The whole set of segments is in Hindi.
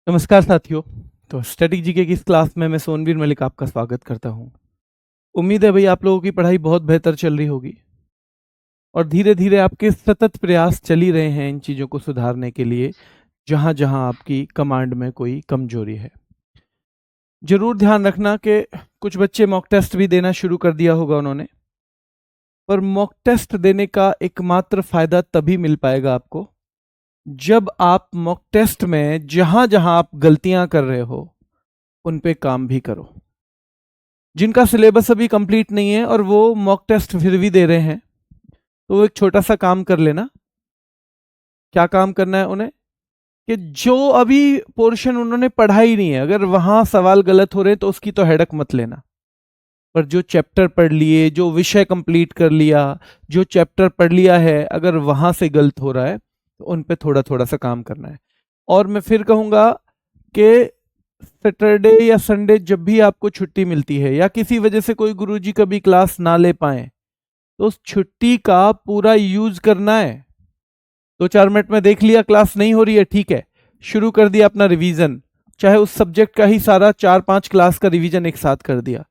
नमस्कार साथियों। तो स्टैटिक जीके की इस क्लास में मैं सोनवीर मलिक आपका स्वागत करता हूं। उम्मीद है भाई आप लोगों की पढ़ाई बहुत बेहतर चल रही होगी और धीरे धीरे आपके सतत प्रयास चल ही रहे हैं इन चीज़ों को सुधारने के लिए जहां जहां आपकी कमांड में कोई कमजोरी है। जरूर ध्यान रखना कि कुछ बच्चे मॉक टेस्ट भी देना शुरू कर दिया होगा उन्होंने, पर मॉक टेस्ट देने का एकमात्र फायदा तभी मिल पाएगा आपको जब आप मॉक टेस्ट में जहां जहां आप गलतियां कर रहे हो उन पे काम भी करो। जिनका सिलेबस अभी कंप्लीट नहीं है और वो मॉक टेस्ट फिर भी दे रहे हैं, तो वो एक छोटा सा काम कर लेना। क्या काम करना है उन्हें कि जो अभी पोर्शन उन्होंने पढ़ा ही नहीं है, अगर वहां सवाल गलत हो रहे हैं तो उसकी तो हेडक मत लेना, पर जो चैप्टर पढ़ लिए, जो विषय कंप्लीट कर लिया, जो चैप्टर पढ़ लिया है, अगर वहां से गलत हो रहा है तो उन पे थोड़ा थोड़ा सा काम करना है। और मैं फिर कहूंगा कि सैटरडे या संडे जब भी आपको छुट्टी मिलती है या किसी वजह से कोई गुरुजी कभी क्लास ना ले पाए तो उस छुट्टी का पूरा यूज करना है। 2-4 मिनट में देख लिया क्लास नहीं हो रही है, ठीक है, शुरू कर दिया अपना रिवीजन, चाहे उस सब्जेक्ट का ही सारा 4-5 क्लास का रिवीजन एक साथ कर दिया,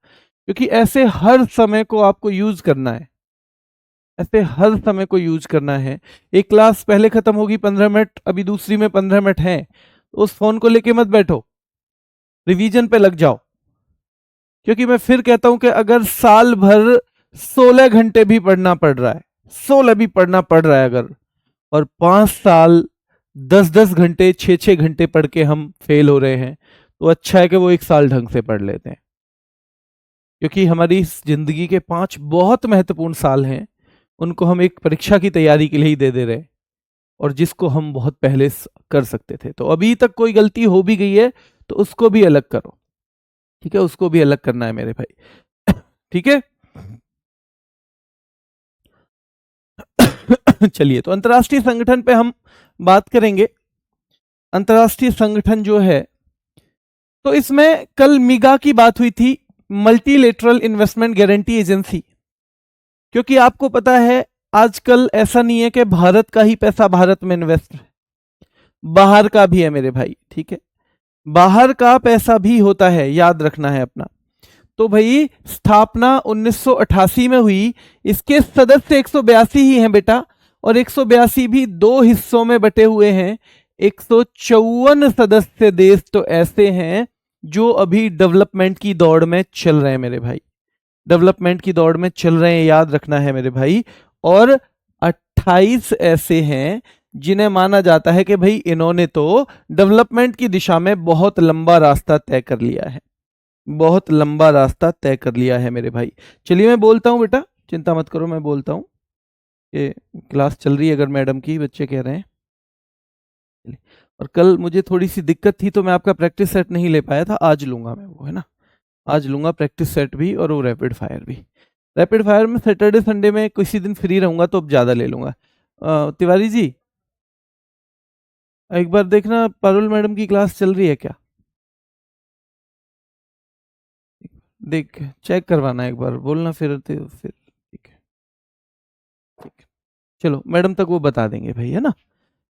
क्योंकि ऐसे हर समय को आपको यूज करना है। ऐसे हर समय को यूज करना है। एक क्लास पहले खत्म होगी 15 मिनट, अभी दूसरी में 15 मिनट है, तो उस फोन को लेके मत बैठो, रिवीजन पे लग जाओ। क्योंकि मैं फिर कहता हूं कि अगर साल भर 16 घंटे भी पढ़ना पड़ रहा है, 16 भी पढ़ना पड़ रहा है अगर, और 5 साल 10-10 घंटे 6-6 घंटे पढ़ के हम फेल हो रहे हैं, तो अच्छा है कि वो एक साल ढंग से पढ़ लेते हैं। क्योंकि हमारी इस जिंदगी के 5 बहुत महत्वपूर्ण साल हैं, उनको हम एक परीक्षा की तैयारी के लिए ही दे दे रहे हैं, और जिसको हम बहुत पहले कर सकते थे। तो अभी तक कोई गलती हो भी गई है तो उसको भी अलग करो, ठीक है, उसको भी अलग करना है मेरे भाई। ठीक है। चलिए, तो अंतर्राष्ट्रीय संगठन पे हम बात करेंगे। अंतर्राष्ट्रीय संगठन जो है, तो इसमें कल मिगा की बात हुई थी, मल्टीलेटरल इन्वेस्टमेंट गारंटी एजेंसी। क्योंकि आपको पता है आजकल ऐसा नहीं है कि भारत का ही पैसा भारत में इन्वेस्ट है, बाहर का भी है मेरे भाई, ठीक है, बाहर का पैसा भी होता है, याद रखना है अपना। तो भाई स्थापना 1988 में हुई, इसके सदस्य 182 ही हैं बेटा, और 182 भी 2 हिस्सों में बटे हुए हैं। 154 सदस्य देश तो ऐसे हैं जो अभी डेवलपमेंट की दौड़ में चल रहे हैं मेरे भाई, डेवलपमेंट की दौड़ में चल रहे हैं, याद रखना है मेरे भाई। और 28 ऐसे हैं जिन्हें माना जाता है कि भाई इन्होंने तो डेवलपमेंट की दिशा में बहुत लंबा रास्ता तय कर लिया है, बहुत लंबा रास्ता तय कर लिया है मेरे भाई। चलिए मैं बोलता हूं बेटा, चिंता मत करो, मैं बोलता हूं कि क्लास चल रही है, अगर मैडम की बच्चे कह रहे हैं। और कल मुझे थोड़ी सी दिक्कत थी तो मैं आपका प्रैक्टिस सेट नहीं ले पाया था, आज लूंगा मैं वो, है ना, आज लूंगा प्रैक्टिस सेट भी और वो रैपिड फायर भी। रैपिड फायर में सैटरडे संडे में किसी दिन फ्री रहूंगा तो अब ज़्यादा ले लूंगा। तिवारी जी एक बार देखना पारुल मैडम की क्लास चल रही है क्या, देख चेक करवाना एक बार, बोलना फिर ठीक है, ठीक है। चलो मैडम तक वो बता देंगे भाई, है ना,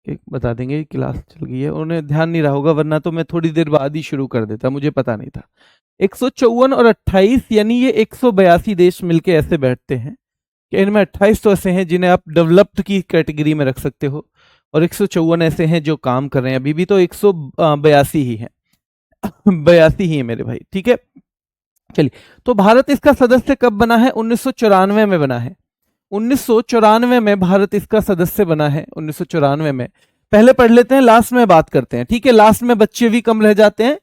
कि बता देंगे क्लास चल गई है, उन्हें ध्यान नहीं रहा होगा, वरना तो मैं थोड़ी देर बाद ही शुरू कर देता, मुझे पता नहीं था। 154 और 28 यानी ये 182 देश मिलके ऐसे बैठते हैं कि इनमें 28 तो ऐसे हैं जिन्हें आप डेवलप्ड की कैटेगरी में रख सकते हो, और 154 ऐसे हैं जो काम कर रहे हैं, अभी भी तो 182 ही है, 82 ही है मेरे भाई, ठीक है। चलिए, तो भारत इसका सदस्य कब बना है? 1994 में बना है, 1994 में भारत इसका सदस्य बना है, 1994 में। पहले पढ़ लेते हैं, लास्ट में बात करते हैं, ठीक है, लास्ट में बच्चे भी कम रह जाते हैं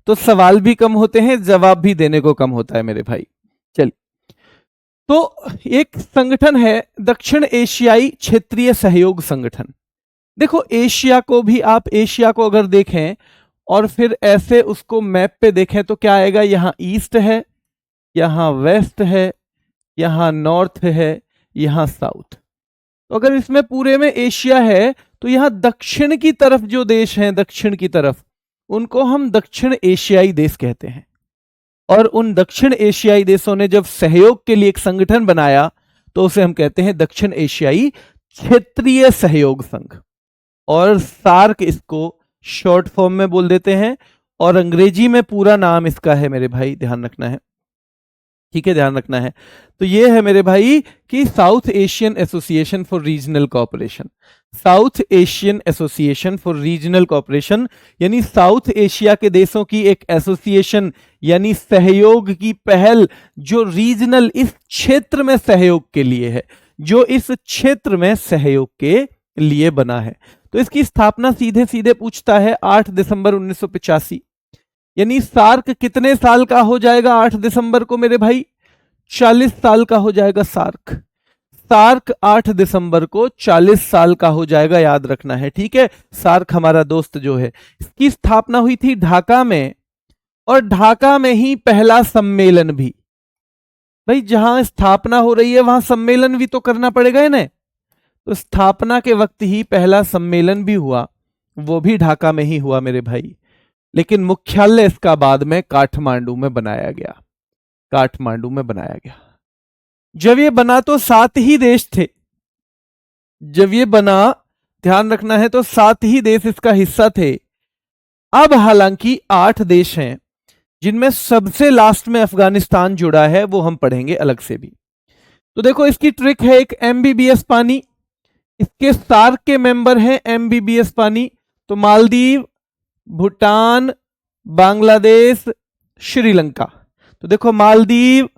तो सवाल भी कम होते हैं, जवाब भी देने को कम होता है मेरे भाई। चलिए, तो एक संगठन है दक्षिण एशियाई क्षेत्रीय सहयोग संगठन। देखो एशिया को भी, आप एशिया को अगर देखें और फिर ऐसे उसको मैप पे देखें तो क्या आएगा, यहां ईस्ट है, यहां वेस्ट है, यहां नॉर्थ है, यहां साउथ। तो अगर इसमें पूरे में एशिया है तो यहां दक्षिण की तरफ जो देश हैं, दक्षिण की तरफ, उनको हम दक्षिण एशियाई देश कहते हैं। और उन दक्षिण एशियाई देशों ने जब सहयोग के लिए एक संगठन बनाया तो उसे हम कहते हैं दक्षिण एशियाई क्षेत्रीय सहयोग संघ, और सार्क इसको शॉर्ट फॉर्म में बोल देते हैं, और अंग्रेजी में पूरा नाम इसका है मेरे भाई, ध्यान रखना है, ठीक है, ध्यान रखना है। तो ये है मेरे भाई कि south Asian association for regional cooperation. South Asian association for regional cooperation यानी साउथ एशिया के देशों की एक एसोसिएशन यानी सहयोग की पहल, जो रीजनल इस क्षेत्र में सहयोग के लिए है, जो इस क्षेत्र में सहयोग के लिए बना है। तो इसकी स्थापना सीधे सीधे पूछता है 8 दिसंबर 1985। यानी सार्क कितने साल का हो जाएगा 8 दिसंबर को मेरे भाई? 40 साल का हो जाएगा सार्क। सार्क 8 दिसंबर को 40 साल का हो जाएगा, याद रखना है, ठीक है। सार्क हमारा दोस्त जो है, इसकी स्थापना हुई थी ढाका में, और ढाका में ही पहला सम्मेलन भी। भाई जहां स्थापना हो रही है वहां सम्मेलन भी तो करना पड़ेगा ना। तो स्थापना के वक्त ही पहला सम्मेलन भी हुआ, वो भी ढाका में ही हुआ मेरे भाई। लेकिन मुख्यालय इसका बाद में काठमांडू में बनाया गया, काठमांडू में बनाया गया। जब ये बना तो 7 ही देश थे, जब ये बना, ध्यान रखना है, तो 7 ही देश इसका हिस्सा थे। अब हालांकि 8 देश हैं, जिनमें सबसे लास्ट में अफगानिस्तान जुड़ा है, वो हम पढ़ेंगे अलग से भी। तो देखो इसकी ट्रिक है एक एमबीबीएस पानी, इसके सार्क के मेंबर हैं एमबीबीएस पानी, तो मालदीव, भूटान, बांग्लादेश, श्रीलंका। तो देखो मालदीव,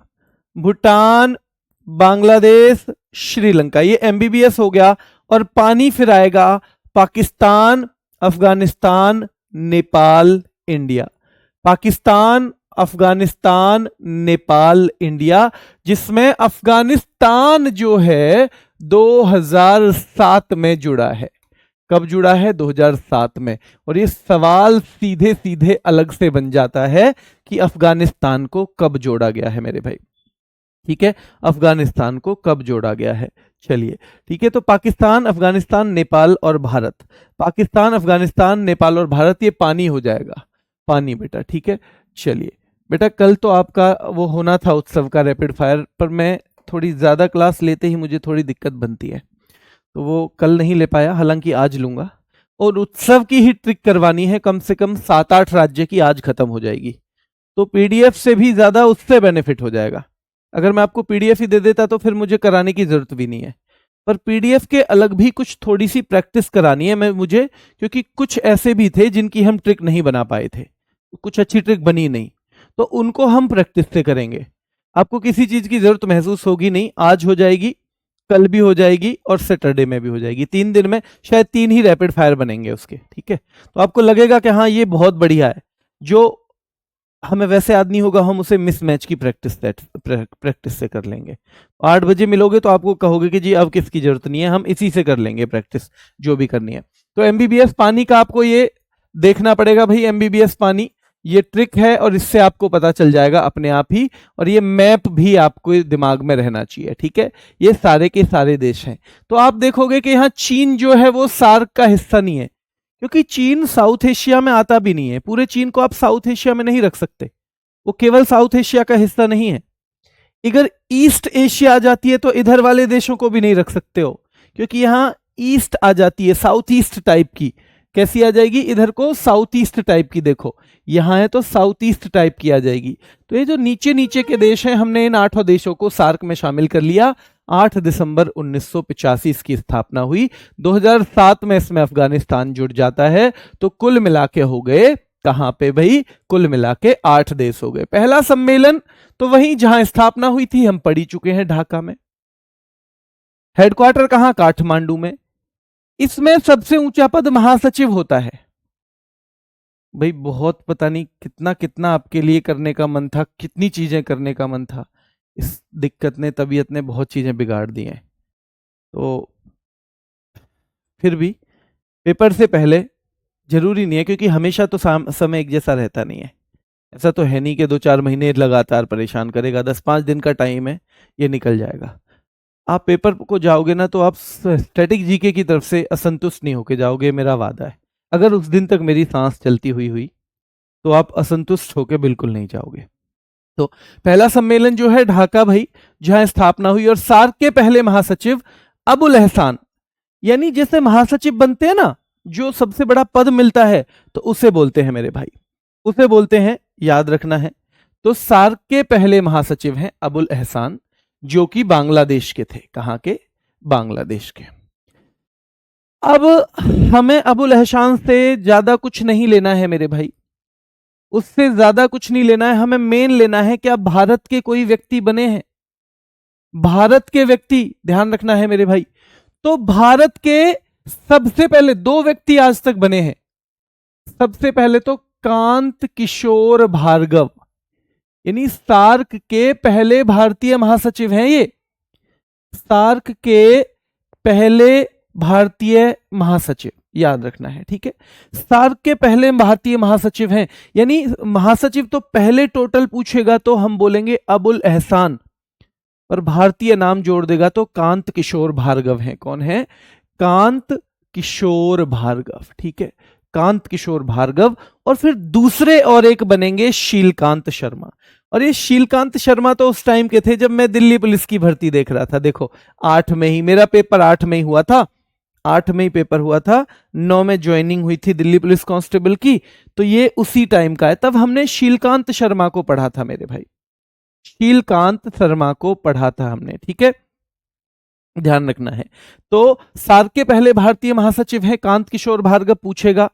भूटान, बांग्लादेश, श्रीलंका, ये एमबीबीएस हो गया। और पानी फिर आएगा पाकिस्तान, अफगानिस्तान, नेपाल, इंडिया। पाकिस्तान, अफगानिस्तान, नेपाल, इंडिया, जिसमें अफगानिस्तान जो है 2007 में जुड़ा है। कब जुड़ा है? 2007 में। और ये सवाल सीधे सीधे अलग से बन जाता है कि अफगानिस्तान को कब जोड़ा गया है मेरे भाई, ठीक है, अफगानिस्तान को कब जोड़ा गया है। चलिए ठीक है, तो पाकिस्तान, अफगानिस्तान, नेपाल और भारत, पाकिस्तान, अफगानिस्तान, नेपाल और भारत, ये पानी हो जाएगा, पानी बेटा, ठीक है। चलिए बेटा, कल तो आपका वो होना था उत्सव का रैपिड फायर, पर मैं थोड़ी ज़्यादा क्लास लेते ही मुझे थोड़ी दिक्कत बनती है, तो वो कल नहीं ले पाया, हालांकि आज लूंगा। और उत्सव की ही ट्रिक करवानी है, कम से कम 7-8 राज्य की आज खत्म हो जाएगी, तो पीडीएफ से भी ज़्यादा उससे बेनिफिट हो जाएगा। अगर मैं आपको पीडीएफ ही दे देता तो फिर मुझे कराने की जरूरत भी नहीं है, पर पीडीएफ के अलग भी कुछ थोड़ी सी प्रैक्टिस करानी है मुझे, क्योंकि कुछ ऐसे भी थे जिनकी हम ट्रिक नहीं बना पाए थे, कुछ अच्छी ट्रिक बनी नहीं, तो उनको हम प्रैक्टिस से करेंगे। आपको किसी चीज की जरूरत महसूस होगी नहीं, आज हो जाएगी, कल भी हो जाएगी और सैटरडे में भी हो जाएगी। 3 दिन में शायद 3 ही रैपिड फायर बनेंगे उसके, ठीक है। तो आपको लगेगा कि हाँ ये बहुत बढ़िया है, जो हमें वैसे याद नहीं होगा हम उसे मिसमैच की प्रैक्टिस से कर लेंगे। 8 बजे मिलोगे तो आपको कहोगे कि जी अब किसकी जरूरत नहीं है, हम इसी से कर लेंगे प्रैक्टिस जो भी करनी है। तो एमबीबीएस पानी का आपको ये देखना पड़ेगा भाई, एमबीबीएस पानी ये ट्रिक है, और इससे आपको पता चल जाएगा अपने आप ही। और ये मैप भी आपको दिमाग में रहना चाहिए, ठीक है। ये सारे के सारे देश हैं। तो आप देखोगे कि यहाँ चीन जो है वो सार्क का हिस्सा नहीं है, क्योंकि चीन साउथ एशिया में आता भी नहीं है। पूरे चीन को आप साउथ एशिया में नहीं रख सकते, वो केवल साउथ एशिया का हिस्सा नहीं है। अगर ईस्ट एशिया आ जाती है तो इधर वाले देशों को भी नहीं रख सकते हो, क्योंकि यहाँ ईस्ट आ जाती है, साउथ ईस्ट टाइप की। कैसी आ जाएगी? इधर को साउथ ईस्ट टाइप की, देखो यहाँ है तो साउथ ईस्ट टाइप की आ जाएगी। तो ये जो नीचे नीचे के देश हैं, हमने इन 8 देशों को सार्क में शामिल कर लिया। 8 दिसंबर 1985 इसकी स्थापना हुई। 2007 में इसमें अफगानिस्तान जुड़ जाता है। तो कुल मिला के हो गए कहां पे भाई? कुल मिला के 8 देश हो गए। पहला सम्मेलन तो वहीं जहां स्थापना हुई थी हम पढ़ी चुके हैं, ढाका में। हेडक्वार्टर कहां? काठमांडू में। इसमें सबसे ऊंचा पद महासचिव होता है। भाई बहुत पता नहीं कितना कितना आपके लिए करने का मन था, कितनी चीजें करने का मन था, इस दिक्कत ने, तबीयत ने बहुत चीजें बिगाड़ दी हैं। तो फिर भी पेपर से पहले जरूरी नहीं है, क्योंकि हमेशा तो समय एक जैसा रहता नहीं है। ऐसा तो है नहीं कि 2-4 महीने लगातार परेशान करेगा। 10-5 दिन का टाइम है, ये निकल जाएगा। आप पेपर को जाओगे ना तो आप स्टैटिक जीके की तरफ से असंतुष्ट नहीं होके जाओगे, मेरा वादा है। अगर उस दिन तक मेरी सांस चलती हुई तो आप असंतुष्ट होके बिल्कुल नहीं जाओगे। तो पहला सम्मेलन जो है ढाका भाई, जहां स्थापना हुई। और सार्क के पहले महासचिव अबुल एहसान, यानी जैसे महासचिव बनते हैं ना, जो सबसे बड़ा पद मिलता है तो उसे बोलते हैं मेरे भाई, उसे बोलते हैं, याद रखना है। तो सार्क के पहले महासचिव हैं अबुल एहसान, जो कि बांग्लादेश के थे। कहां के? बांग्लादेश के। अब हमें अबुल एहसान से ज्यादा कुछ नहीं लेना है मेरे भाई, उससे ज्यादा कुछ नहीं लेना है, हमें मेन लेना है क्या भारत के कोई व्यक्ति बने हैं, भारत के व्यक्ति, ध्यान रखना है मेरे भाई। तो भारत के सबसे पहले दो व्यक्ति आज तक बने हैं। सबसे पहले तो कांत किशोर भार्गव, यानी सार्क के पहले भारतीय महासचिव हैं ये, सार्क के पहले भारतीय महासचिव, याद रखना है, ठीक है। सार्क के पहले भारतीय महासचिव हैं, यानी महासचिव तो पहले टोटल पूछेगा तो हम बोलेंगे अबुल एहसान, और भारतीय नाम जोड़ देगा तो कांत किशोर भार्गव हैं। कौन है? कांत किशोर भार्गव, ठीक है, कांत किशोर भार्गव। और फिर दूसरे और एक बनेंगे शीलकांत शर्मा, और ये शीलकांत शर्मा तो उस टाइम के थे जब मैं दिल्ली पुलिस की भर्ती देख रहा था। देखो 8 में ही मेरा पेपर 8 में ही हुआ था, 8 में ही पेपर हुआ था, 9 में ज्वाइनिंग हुई थी दिल्ली पुलिस कांस्टेबल की, तो ये उसी टाइम का है। तब हमने शीलकांत शर्मा को पढ़ा था मेरे भाई, शीलकांत शर्मा को पढ़ा था हमने, ठीक है, ध्यान रखना है। तो सार्क के पहले भारतीय महासचिव हैं कांत किशोर भार्गव, पूछेगा।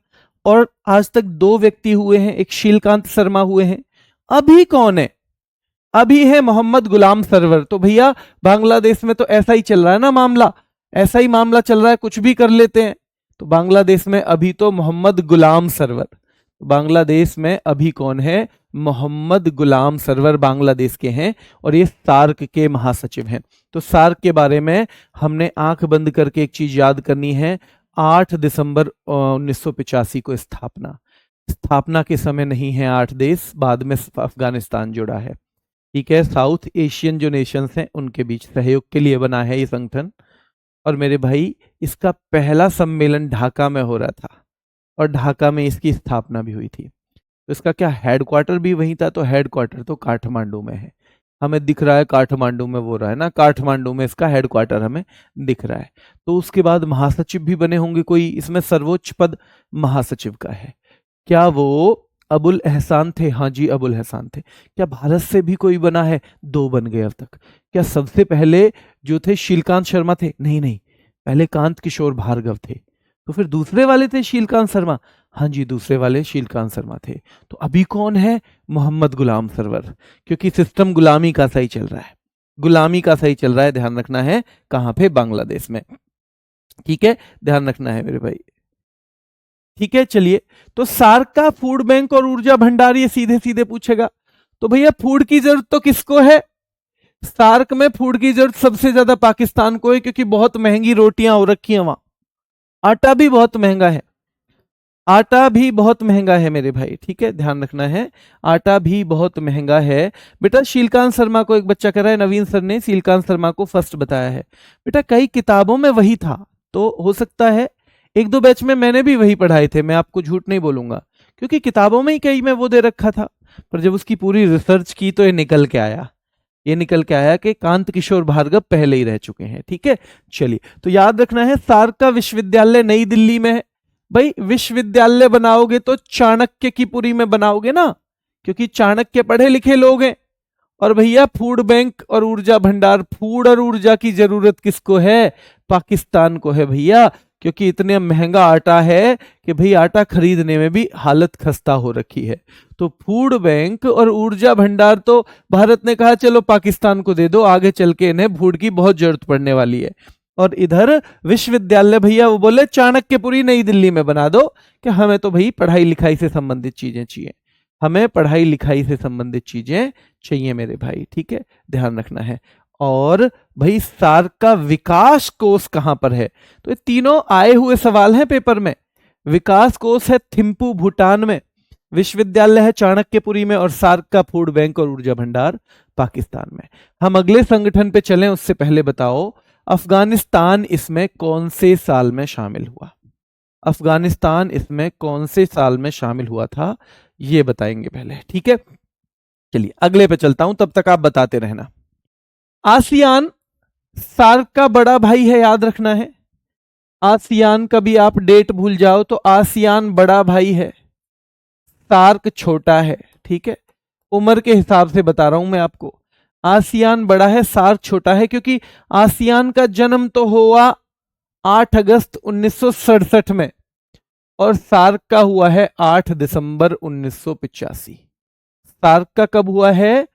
और आज तक दो व्यक्ति हुए हैं, एक शीलकांत शर्मा हुए हैं। अभी कौन है? अभी है मोहम्मद गुलाम सरवर। तो भैया बांग्लादेश में तो ऐसा ही चल रहा है ना मामला, ऐसा ही मामला चल रहा है, कुछ भी कर लेते हैं। तो बांग्लादेश में अभी तो मोहम्मद गुलाम सरवर, बांग्लादेश में अभी कौन है? मोहम्मद गुलाम सरवर बांग्लादेश के हैं, और ये सार्क के महासचिव हैं। तो सार्क के बारे में हमने आंख बंद करके एक चीज याद करनी है, 8 दिसंबर 1985 को स्थापना, स्थापना के समय नहीं है 8 देश, बाद में अफगानिस्तान जुड़ा है, ठीक है। साउथ एशियन जो नेशंस हैं उनके बीच सहयोग के लिए बना है ये संगठन। और मेरे भाई इसका पहला सम्मेलन ढाका में हो रहा था, और ढाका में इसकी स्थापना भी हुई थी। तो इसका क्या हेडक्वार्टर भी वहीं था? तो हेडक्वार्टर तो काठमांडू में है, हमें दिख रहा है काठमांडू में वो रहा है ना, काठमांडू में इसका हेडक्वार्टर हमें दिख रहा है। तो उसके बाद महासचिव भी बने होंगे कोई, इसमें सर्वोच्च पद महासचिव का है। क्या वो अबुल एहसान थे? हाँ जी अबुल एहसान थे। क्या भारत से भी कोई बना है? 2 बन गए अब तक। क्या सबसे पहले जो थे शीलकांत शर्मा थे? नहीं नहीं, पहले कांत किशोर भार्गव थे। तो फिर दूसरे वाले थे शीलकांत शर्मा? हाँ जी दूसरे वाले शीलकांत शर्मा थे। तो अभी कौन है? मोहम्मद गुलाम सरवर, क्योंकि सिस्टम गुलामी का सही चल रहा है, गुलामी का सही चल रहा है, ध्यान रखना है। कहां पे? बांग्लादेश में, ठीक है, ध्यान रखना है मेरे भाई, ठीक है। चलिए, तो सार्क का फूड बैंक और ऊर्जा भंडार ये सीधे सीधे पूछेगा। तो भैया फूड की जरूरत तो किसको है? सार्क में फूड की जरूरत सबसे ज्यादा पाकिस्तान को है, क्योंकि बहुत महंगी रोटियां हो रखी हैं वहां, आटा भी बहुत महंगा है, आटा भी बहुत महंगा है मेरे भाई, ठीक है, ध्यान रखना है, आटा भी बहुत महंगा है। बेटा शीलकांत शर्मा को एक बच्चा कह रहा है, नवीन सर ने शीलकांत शर्मा को फर्स्ट बताया है। बेटा कई किताबों में वही था, तो हो सकता है 1-2 बैच में मैंने भी वही पढ़ाए थे, मैं आपको झूठ नहीं बोलूंगा, क्योंकि किताबों में ही कई में वो दे रखा था। पर जब उसकी पूरी रिसर्च की तो ये निकल के आया, ये निकल के आया कि कांत किशोर भार्गव पहले ही रह चुके हैं, ठीक है। चलिए, तो याद रखना है सार्क का विश्वविद्यालय नई दिल्ली में है। भाई विश्वविद्यालय बनाओगे तो चाणक्य की पुरी में बनाओगे ना, क्योंकि चाणक्य पढ़े लिखे लोग हैं। और भैया फूड बैंक और ऊर्जा भंडार, फूड और ऊर्जा की जरूरत किसको है? पाकिस्तान को है भैया, क्योंकि इतने महंगा आटा है कि भाई आटा खरीदने में भी हालत खस्ता हो रखी है। तो फूड बैंक और ऊर्जा भंडार तो भारत ने कहा चलो पाकिस्तान को दे दो, आगे चल के इन्हें फूड की बहुत जरूरत पड़ने वाली है। और इधर विश्वविद्यालय भैया वो बोले चाणक्यपुरी नई दिल्ली में बना दो, कि हमें तो भाई पढ़ाई लिखाई से संबंधित चीजें चाहिए, हमें पढ़ाई लिखाई से संबंधित चीजें चाहिए मेरे भाई, ठीक है, ध्यान रखना है। और भाई सार्क का विकास कोष कहां पर है? तो ये तीनों आए हुए सवाल हैं पेपर में। विकास कोष है थिम्पू भूटान में, विश्वविद्यालय है चाणक्यपुरी में, और सार्क का फूड बैंक और ऊर्जा भंडार पाकिस्तान में। हम अगले संगठन पे चलें उससे पहले बताओ अफगानिस्तान इसमें कौन से साल में शामिल हुआ? अफगानिस्तान इसमें कौन से साल में शामिल हुआ था, ये बताएंगे पहले, ठीक है। चलिए अगले पे चलता हूं, तब तक आप बताते रहना। आसियान सार्क का बड़ा भाई है, याद रखना है। आसियान का भी आप डेट भूल जाओ तो आसियान बड़ा भाई है, सार्क छोटा है। ठीक है, उम्र के हिसाब से बता रहा हूं मैं आपको, आसियान बड़ा है, सार्क छोटा है, क्योंकि आसियान का जन्म तो हुआ 8 अगस्त 1967 में और सार्क का हुआ है 8 दिसंबर 1985। सार्क का कब हुआ है?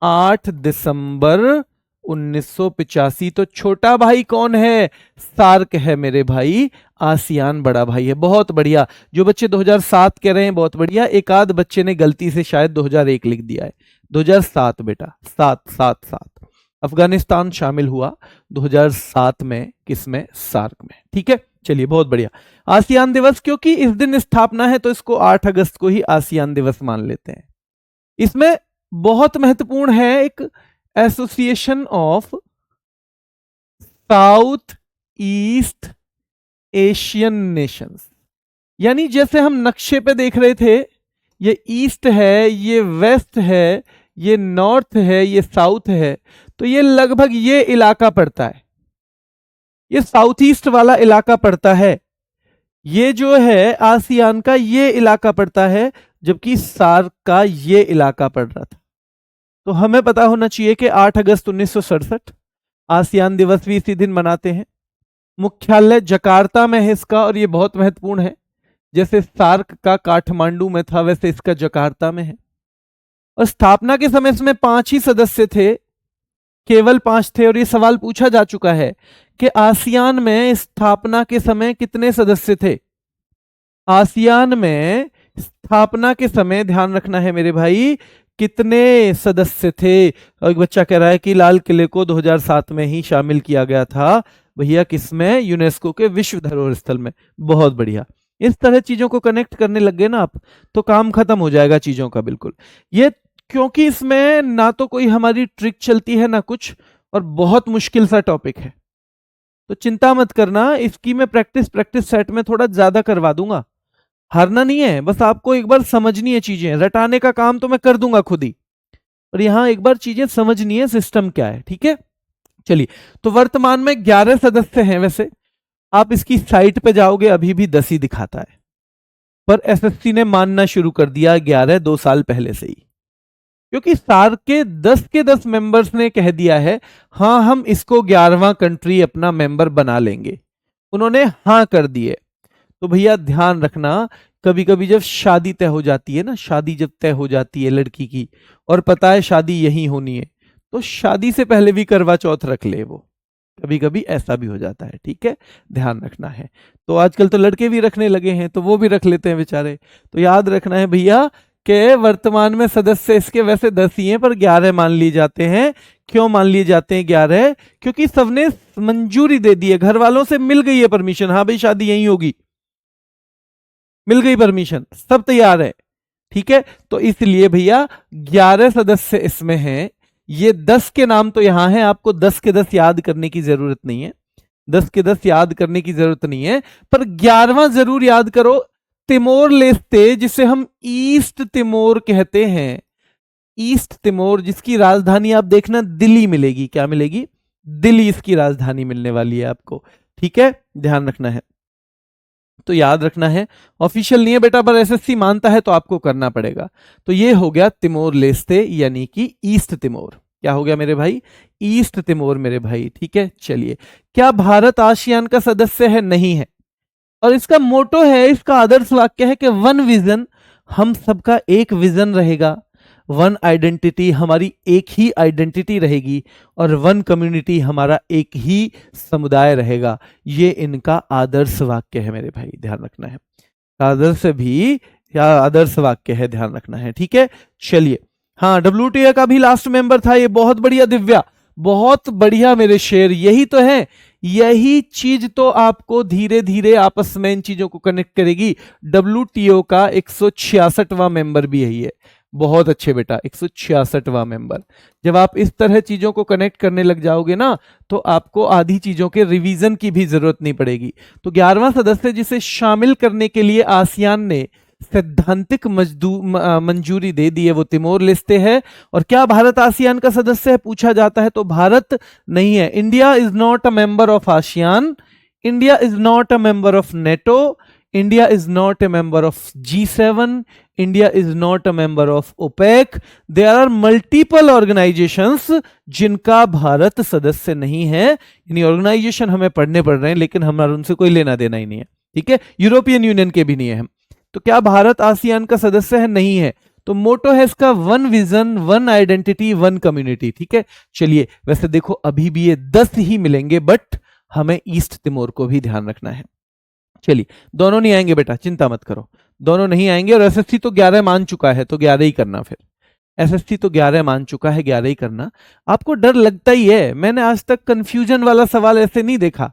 8 दिसंबर 1985। तो छोटा भाई कौन है? सार्क है मेरे भाई, आसियान बड़ा भाई है। बहुत बढ़िया। जो बच्चे 2007 कह रहे हैं बहुत बढ़िया, एक आध बच्चे ने गलती से शायद 2001 लिख दिया है। 2007 बेटा, 7 अफगानिस्तान शामिल हुआ 2007 में, किसमें? सार्क में। ठीक है, चलिए बहुत बढ़िया। आसियान दिवस, क्योंकि इस दिन स्थापना है तो इसको 8 अगस्त को ही आसियान दिवस मान लेते हैं। इसमें बहुत महत्वपूर्ण है एक association of south east Asian Nations, यानी जैसे हम नक्शे पे देख रहे थे, ये ईस्ट है, ये वेस्ट है, ये नॉर्थ है, ये साउथ है, तो ये लगभग ये इलाका पड़ता है, ये साउथ ईस्ट वाला इलाका पड़ता है। ये जो है आसियान का ये इलाका पड़ता है, जबकि सार्क का ये इलाका पड़ रहा था। तो हमें पता होना चाहिए कि 8 अगस्त 1967 आसियान दिवस भी इसी दिन मनाते हैं। मुख्यालय जकार्ता में है इसका, और ये बहुत महत्वपूर्ण है। जैसे सार्क का काठमांडू में था, वैसे इसका जकार्ता में है। और स्थापना के समय इसमें 5 ही सदस्य थे, केवल 5 थे। और ये सवाल पूछा जा चुका है कि आसियान में स्थापना के समय कितने सदस्य थे? आसियान में स्थापना के समय, ध्यान रखना है मेरे भाई, कितने सदस्य थे? और एक बच्चा कह रहा है कि लाल किले को 2007 में ही शामिल किया गया था। भैया किसमें? यूनेस्को के विश्व धरोहर स्थल में। बहुत बढ़िया। इस तरह चीजों को कनेक्ट करने लग गए ना आप, तो काम खत्म हो जाएगा चीजों का बिल्कुल। ये क्योंकि इसमें ना तो कोई हमारी ट्रिक चलती है ना कुछ, और बहुत मुश्किल सा टॉपिक है, तो चिंता मत करना, इसकी मैं प्रैक्टिस सेट में थोड़ा ज्यादा करवा दूंगा। हारना नहीं है, बस आपको एक बार समझनी है चीजें। रटाने का काम तो मैं कर दूंगा खुद ही, और यहां एक बार चीजें समझनी है, सिस्टम क्या है। ठीक है, चलिए। तो वर्तमान में 11 सदस्य हैं। वैसे आप इसकी साइट पे जाओगे, अभी भी 10 ही दिखाता है, पर एसएससी ने मानना शुरू कर दिया 11 2 साल पहले से ही, क्योंकि सार्क के 10 के 10 मेंबर्स ने कह दिया है हां हम इसको 11वां कंट्री अपना मेंबर बना लेंगे। उन्होंने हां कर दिए। तो भैया ध्यान रखना, कभी कभी जब शादी तय हो जाती है ना, शादी जब तय हो जाती है लड़की की, और पता है शादी यही होनी है, तो शादी से पहले भी करवा चौथ रख ले वो, कभी कभी ऐसा भी हो जाता है। ठीक है, ध्यान रखना है। तो आजकल तो लड़के भी रखने लगे हैं, तो वो भी रख लेते हैं बेचारे। तो याद रखना है भैया कि वर्तमान में सदस्य इसके वैसे 10 ही हैं, पर 11 मान लिए जाते हैं। क्यों मान लिए जाते हैं 11? क्योंकि सबने मंजूरी दे दी है, घर वालों से मिल गई है परमिशन, हाँ भाई शादी यही होगी, मिल गई परमिशन, सब तैयार है। ठीक है, तो इसलिए भैया 11 सदस्य इसमें हैं। ये 10 के नाम तो यहां हैं, आपको 10 के 10 याद करने की जरूरत नहीं है, 10 के 10 याद करने की जरूरत नहीं है, पर 11वां जरूर याद करो, तिमोर लेस्ते, जिसे हम ईस्ट तिमोर कहते हैं। ईस्ट तिमोर, जिसकी राजधानी आप देखना दिल्ली मिलेगी। क्या मिलेगी? दिल्ली इसकी राजधानी मिलने वाली है आपको। ठीक है, ध्यान रखना है। तो याद रखना है, ऑफिशियल नहीं है बेटा, पर एसएससी मानता है तो आपको करना पड़ेगा। तो ये हो गया तिमोर लेस्ते, यानी कि ईस्ट तिमोर। क्या हो गया मेरे भाई? ईस्ट तिमोर मेरे भाई। ठीक है, चलिए। क्या भारत आसियान का सदस्य है? नहीं है। और इसका मोटो है, इसका आदर्श वाक्य है कि वन विजन, हम सबका एक विजन रहेगा, वन आइडेंटिटी, हमारी एक ही आइडेंटिटी रहेगी, और वन कम्युनिटी, हमारा एक ही समुदाय रहेगा। ये इनका आदर्श वाक्य है मेरे भाई, ध्यान रखना है। आदर्श भी या आदर्श वाक्य है, ध्यान रखना है। ठीक है, चलिए। हाँ, WTA का भी लास्ट मेंबर था ये। बहुत बढ़िया दिव्या, बहुत बढ़िया मेरे शेर, यही तो है, यही चीज तो आपको धीरे धीरे आपस में इन चीजों को कनेक्ट करेगी। WTO का 166वां मेंबर भी यही है। बहुत अच्छे बेटा, 166वां मेंबर। जब आप इस तरह चीजों को कनेक्ट करने लग जाओगे ना, तो आपको आधी चीजों के रिवीजन की भी जरूरत नहीं पड़ेगी। तो 11वां सदस्य जिसे शामिल करने के लिए आसियान ने सैद्धांतिक मंजूरी दे दी है, वो तिमोर लेस्ते है। और क्या भारत आसियान का सदस्य है पूछा जाता है तो भारत नहीं है। India is not a member of ASEAN, India is not a member of NATO, India is not a member of G7, India is not a member of OPEC. There are multiple organisations जिनका भारत सदस्य नहीं है। यानी ऑर्गेनाइजेशन हमें पढ़ने पड़ रहे हैं लेकिन हमारा उनसे कोई लेना देना ही नहीं है, ठीक है। यूरोपियन यूनियन के भी नहीं है हम। तो क्या भारत आसियान का सदस्य है? नहीं है। तो मोटो है इसका one vision, one identity, one community, ठीक है। चलिए, वैसे देखो अभी भी ये 10 ही मिलेंगे, बट हमें ईस्ट तिमोर को भी ध्यान रखना है। चलिए, दोनों नहीं आएंगे बेटा, चिंता मत करो, दोनों नहीं आएंगे। और एसएससी तो 11 मान चुका है, तो 11 ही करना। फिर एसएससी तो 11 मान चुका है, 11 ही करना। आपको डर लगता ही है, मैंने आज तक कंफ्यूजन वाला सवाल ऐसे नहीं देखा,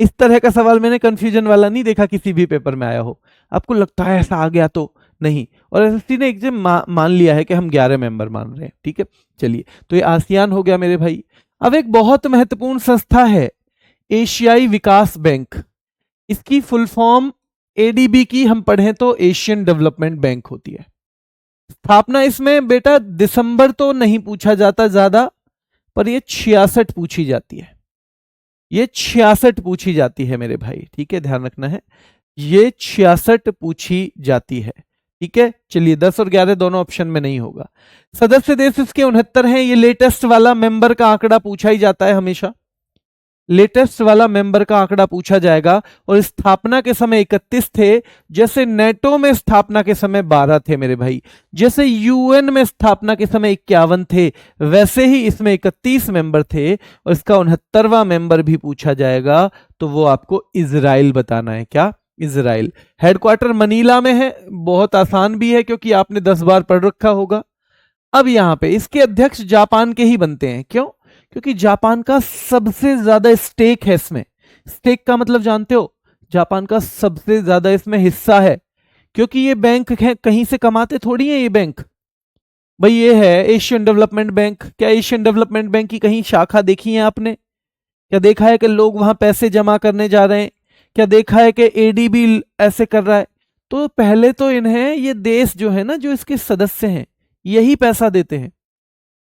इस तरह का सवाल मैंने कंफ्यूजन वाला नहीं देखा किसी भी पेपर में आया हो। आपको लगता है ऐसा आ गया तो नहीं, और एसएससी ने एकदम मान लिया है कि हम 11 मेंबर मान रहे हैं, ठीक है। चलिए, तो ये आसियान हो गया मेरे भाई। अब एक बहुत महत्वपूर्ण संस्था है एशियाई विकास बैंक, इसकी फुल फॉर्म एडीबी की हम पढ़ें तो एशियन डेवलपमेंट बैंक होती है। स्थापना इसमें बेटा दिसंबर तो नहीं पूछा जाता ज्यादा, पर ये 66 पूछी जाती है, ये 66 पूछी जाती है मेरे भाई, ठीक है, ध्यान रखना है, ये 66 पूछी जाती है, ठीक है। चलिए, 10 और 11 दोनों ऑप्शन में नहीं होगा। सदस्य देश इसके 69 हैं। ये लेटेस्ट वाला मेंबर का आंकड़ा पूछा ही जाता है हमेशा, लेटेस्ट वाला मेंबर का आंकड़ा पूछा जाएगा। और स्थापना के समय 31 थे, जैसे नेटो में स्थापना के समय 12 थे मेरे भाई, जैसे यूएन में स्थापना के समय 51 थे, वैसे ही इसमें 31 मेंबर थे। और इसका 69वां मेंबर भी पूछा जाएगा, तो वो आपको इजराइल बताना है। क्या? इजराइल। हेडक्वार्टर मनीला में है, बहुत आसान भी है क्योंकि आपने 10 बार पढ़ रखा होगा। अब यहां पे इसके अध्यक्ष जापान के ही बनते हैं। क्यों? क्योंकि जापान का सबसे ज्यादा स्टेक है इसमें। स्टेक का मतलब जानते हो? जापान का सबसे ज्यादा इसमें हिस्सा है, क्योंकि ये बैंक है, कहीं से कमाते थोड़ी है ये बैंक भाई। ये है एशियन डेवलपमेंट बैंक। क्या एशियन डेवलपमेंट बैंक की कहीं शाखा देखी है आपने? क्या देखा है कि लोग वहां पैसे जमा करने जा रहे हैं? क्या देखा है कि एडीबी ऐसे कर रहा है? तो पहले तो इन्हें ये देश जो है ना, जो इसके सदस्य हैं, यही पैसा देते हैं।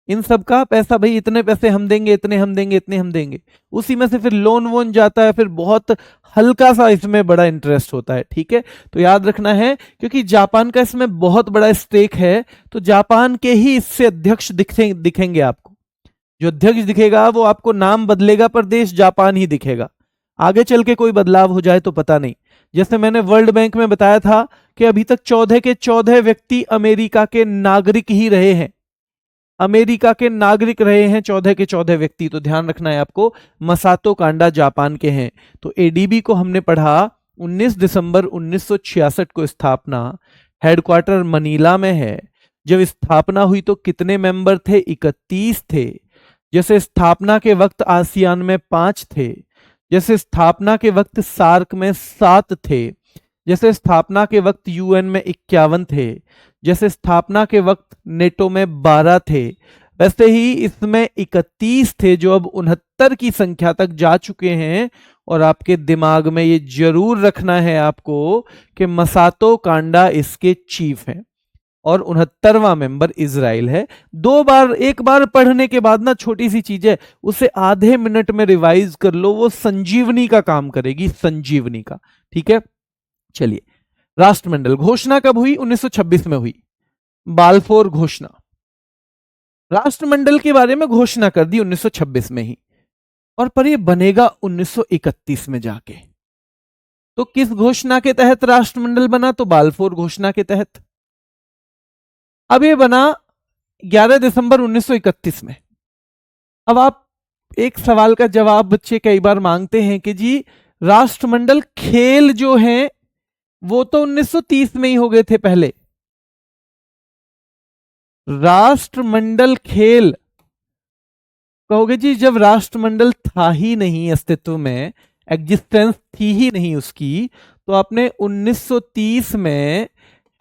इन सब का पैसा भाई, इतने पैसे हम देंगे, इतने हम देंगे, इतने हम देंगे, उसी में से फिर लोन वोन जाता है, फिर बहुत हल्का सा इसमें बड़ा इंटरेस्ट होता है, ठीक है। तो याद रखना है, क्योंकि जापान का इसमें बहुत बड़ा स्टेक है, तो जापान के ही इससे अध्यक्ष दिखेंगे आपको। जो अध्यक्ष दिखेगा वो आपको नाम बदलेगा, पर देश जापान ही दिखेगा। आगे चल के कोई बदलाव हो जाए तो पता नहीं। जैसे मैंने वर्ल्ड बैंक में बताया था कि अभी तक 14 के 14 व्यक्ति अमेरिका के नागरिक ही रहे हैं, अमेरिका के नागरिक रहे हैं 14 के 14 व्यक्ति। तो ध्यान रखना है आपको, मसातो कांडा जापान के हैं। तो एडीबी को हमने पढ़ा 19 दिसंबर 1966 को स्थापना, हेडक्वार्टर मनीला में है। जब स्थापना हुई तो कितने मेंबर थे? 31 थे। जैसे स्थापना के वक्त आसियान में 5 थे, जैसे स्थापना के वक्त सार्क में 7 थे, जैसे स्थापना के वक्त यूएन में 51 थे, जैसे स्थापना के वक्त नेटो में 12 थे, वैसे ही इसमें 31 थे, जो अब 69 की संख्या तक जा चुके हैं। और आपके दिमाग में ये जरूर रखना है आपको कि मसातो कांडा इसके चीफ हैं, और 69वां मेंबर इजराइल है। एक बार पढ़ने के बाद ना, छोटी सी चीज है, उसे आधे मिनट में रिवाइज कर लो, वो संजीवनी का काम करेगी, संजीवनी का, ठीक है। चलिए, राष्ट्रमंडल घोषणा कब हुई? 1926 में हुई, बाल्फोर घोषणा। राष्ट्रमंडल के बारे में घोषणा कर दी 1926 में ही, और पर यह बनेगा 1931 में जाके। तो किस घोषणा के तहत राष्ट्रमंडल बना? तो बाल्फोर घोषणा के तहत। अब यह बना 11 दिसंबर 1931 में। अब आप एक सवाल का जवाब बच्चे कई बार मांगते हैं कि जी राष्ट्रमंडल खेल जो हैं वो तो 1930 में ही हो गए थे पहले। राष्ट्रमंडल खेल कहोगे जी, जब राष्ट्रमंडल था ही नहीं अस्तित्व में, एग्जिस्टेंस थी ही नहीं उसकी, तो आपने 1930 में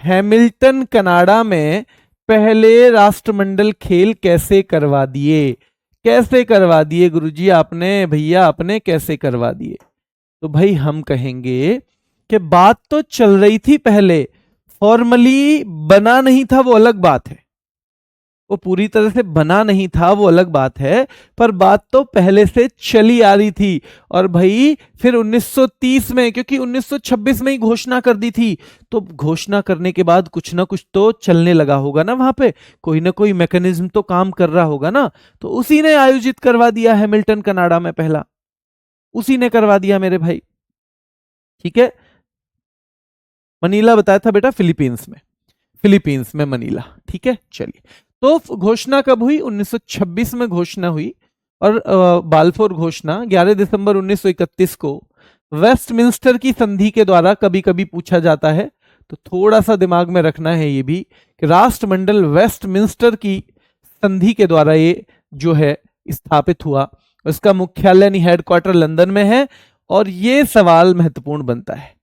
हैमिल्टन कनाडा में पहले राष्ट्रमंडल खेल कैसे करवा दिए? कैसे करवा दिए गुरुजी आपने, भैया आपने कैसे करवा दिए? तो भाई हम कहेंगे कि बात तो चल रही थी पहले, फॉर्मली बना नहीं था, वो अलग बात है। वो पूरी तरह से बना नहीं था, वो अलग बात है, पर बात तो पहले से चली आ रही थी। और भाई फिर 1930 में, क्योंकि 1926 में ही घोषणा कर दी थी, तो घोषणा करने के बाद कुछ ना कुछ तो चलने लगा होगा ना, वहां पे कोई ना कोई मैकेनिज्म तो काम कर रहा होगा ना। तो उसी ने आयोजित करवा दिया हैमिल्टन कनाडा में पहला, उसी ने करवा दिया मेरे भाई। ठीक है, मनीला बताया था बेटा फिलीपींस में, फिलीपींस में मनीला। ठीक है, चलिए। तो घोषणा कब हुई? 1926 में घोषणा हुई। और बाल्फोर घोषणा 11 दिसंबर 1931 को वेस्टमिंस्टर की संधि के द्वारा, कभी कभी पूछा जाता है तो थोड़ा सा दिमाग में रखना है ये भी, कि राष्ट्रमंडल वेस्टमिंस्टर की संधि के द्वारा ये जो है स्थापित हुआ। इसका मुख्यालय नहीं, हेडक्वार्टर लंदन में है। और ये सवाल महत्वपूर्ण बनता है,